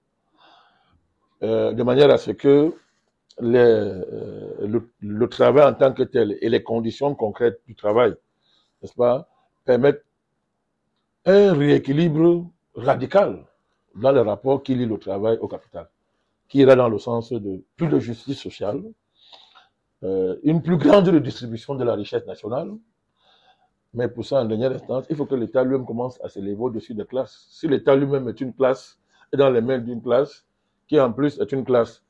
de manière à ce que le travail en tant que tel et les conditions concrètes du travail, n'est-ce pas, permettent un rééquilibre radical dans le rapport qui lie le travail au capital, qui ira dans le sens de plus de justice sociale, une plus grande redistribution de la richesse nationale. Mais pour ça, en dernière instance, il faut que l'État lui-même commence à s'élever au-dessus des classes. Si l'État lui-même est une classe, est dans les mains d'une classe, qui en plus est une classe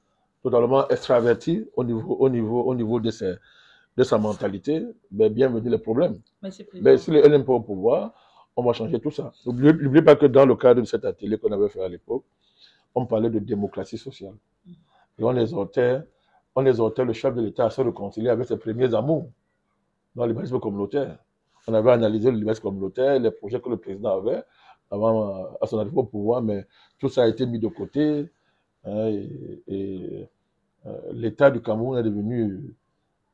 totalement extravertie au niveau de sa mentalité, ben bienvenue les problèmes. Mais si les LNP au pouvoir, on va changer tout ça. N'oubliez pas que dans le cadre de cet atelier qu'on avait fait à l'époque, on parlait de démocratie sociale. Et on exhortait le chef de l'État à se réconcilier avec ses premiers amours dans l'urbanisme communautaire. On avait analysé l'urbanisme communautaire, les projets que le président avait avant à son arrivée au pouvoir, mais tout ça a été mis de côté. Hein, l'État du Cameroun est devenu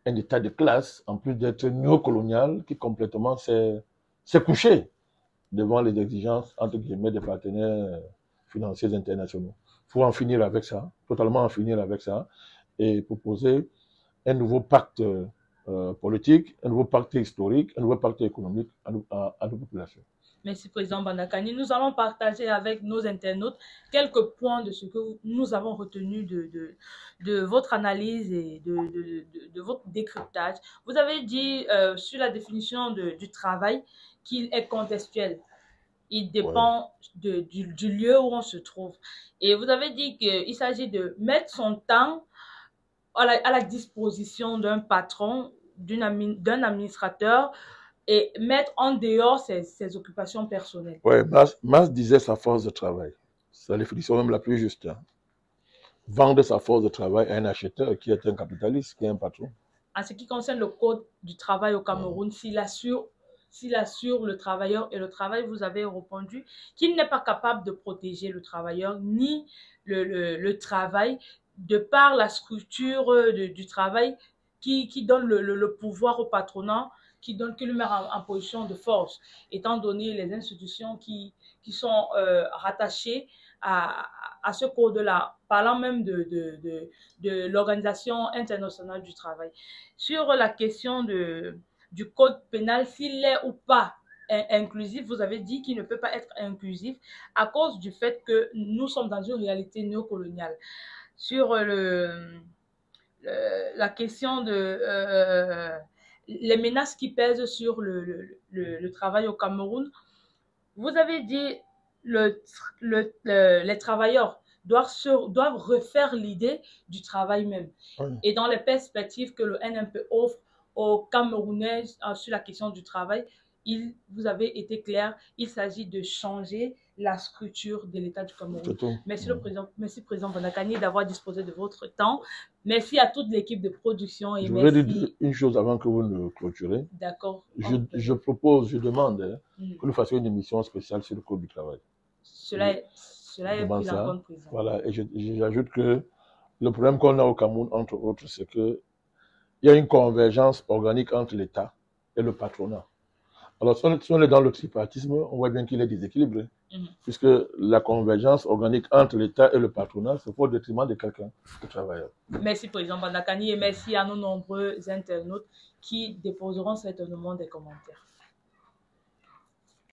un État de classe, en plus d'être néocolonial, qui complètement s'est couché devant les exigences, entre guillemets, des partenaires financiers internationaux. Il faut en finir avec ça, totalement en finir avec ça, et proposer un nouveau pacte politique, un nouveau pacte historique, un nouveau pacte économique à nos populations. Merci, Président Bandakani. Nous allons partager avec nos internautes quelques points de ce que nous avons retenu de votre analyse et de votre décryptage. Vous avez dit sur la définition du travail qu'il est contextuel. Il dépend du lieu où on se trouve. Et vous avez dit qu'il s'agit de mettre son temps à la disposition d'un patron, d'un administrateur, et mettre en dehors ses occupations personnelles. Oui, Mas disait sa force de travail. C'est la définition même la plus juste. Hein. Vendre sa force de travail à un acheteur qui est un capitaliste, qui est un patron. En ce qui concerne le code du travail au Cameroun, s'il assure le travailleur et le travail, vous avez répondu qu'il n'est pas capable de protéger le travailleur ni le travail de par la structure du travail qui donne le pouvoir au patronat, qui le met en position de force, étant donné les institutions qui sont rattachées à ce code-là, parlant même de l'Organisation internationale du travail. Sur la question du code pénal, s'il est ou pas inclusif, vous avez dit qu'il ne peut pas être inclusif à cause du fait que nous sommes dans une réalité néocoloniale. Sur la question de les menaces qui pèsent sur le travail au Cameroun, vous avez dit les travailleurs doivent refaire l'idée du travail même. Oui. Et dans les perspectives que le NMP offre aux Camerounais sur la question du travail, vous avez été clair, il s'agit de changer la structure de l'État du Cameroun. Merci, merci Président Bandakani d'avoir disposé de votre temps. Merci à toute l'équipe de production. Je voudrais dire une chose avant que vous ne clôturez. D'accord. Je demande que nous fassions une émission spéciale sur le code du travail. Cela est pris en compte, Président. Voilà, et j'ajoute que le problème qu'on a au Cameroun, entre autres, c'est qu'il y a une convergence organique entre l'État et le patronat. Alors, si on est dans le tripartisme, on voit bien qu'il est déséquilibré, puisque la convergence organique entre l'État et le patronat, c'est au détriment de quelqu'un, le travailleur. Merci, Président Bandakani, et merci à nos nombreux internautes qui déposeront certainement des commentaires.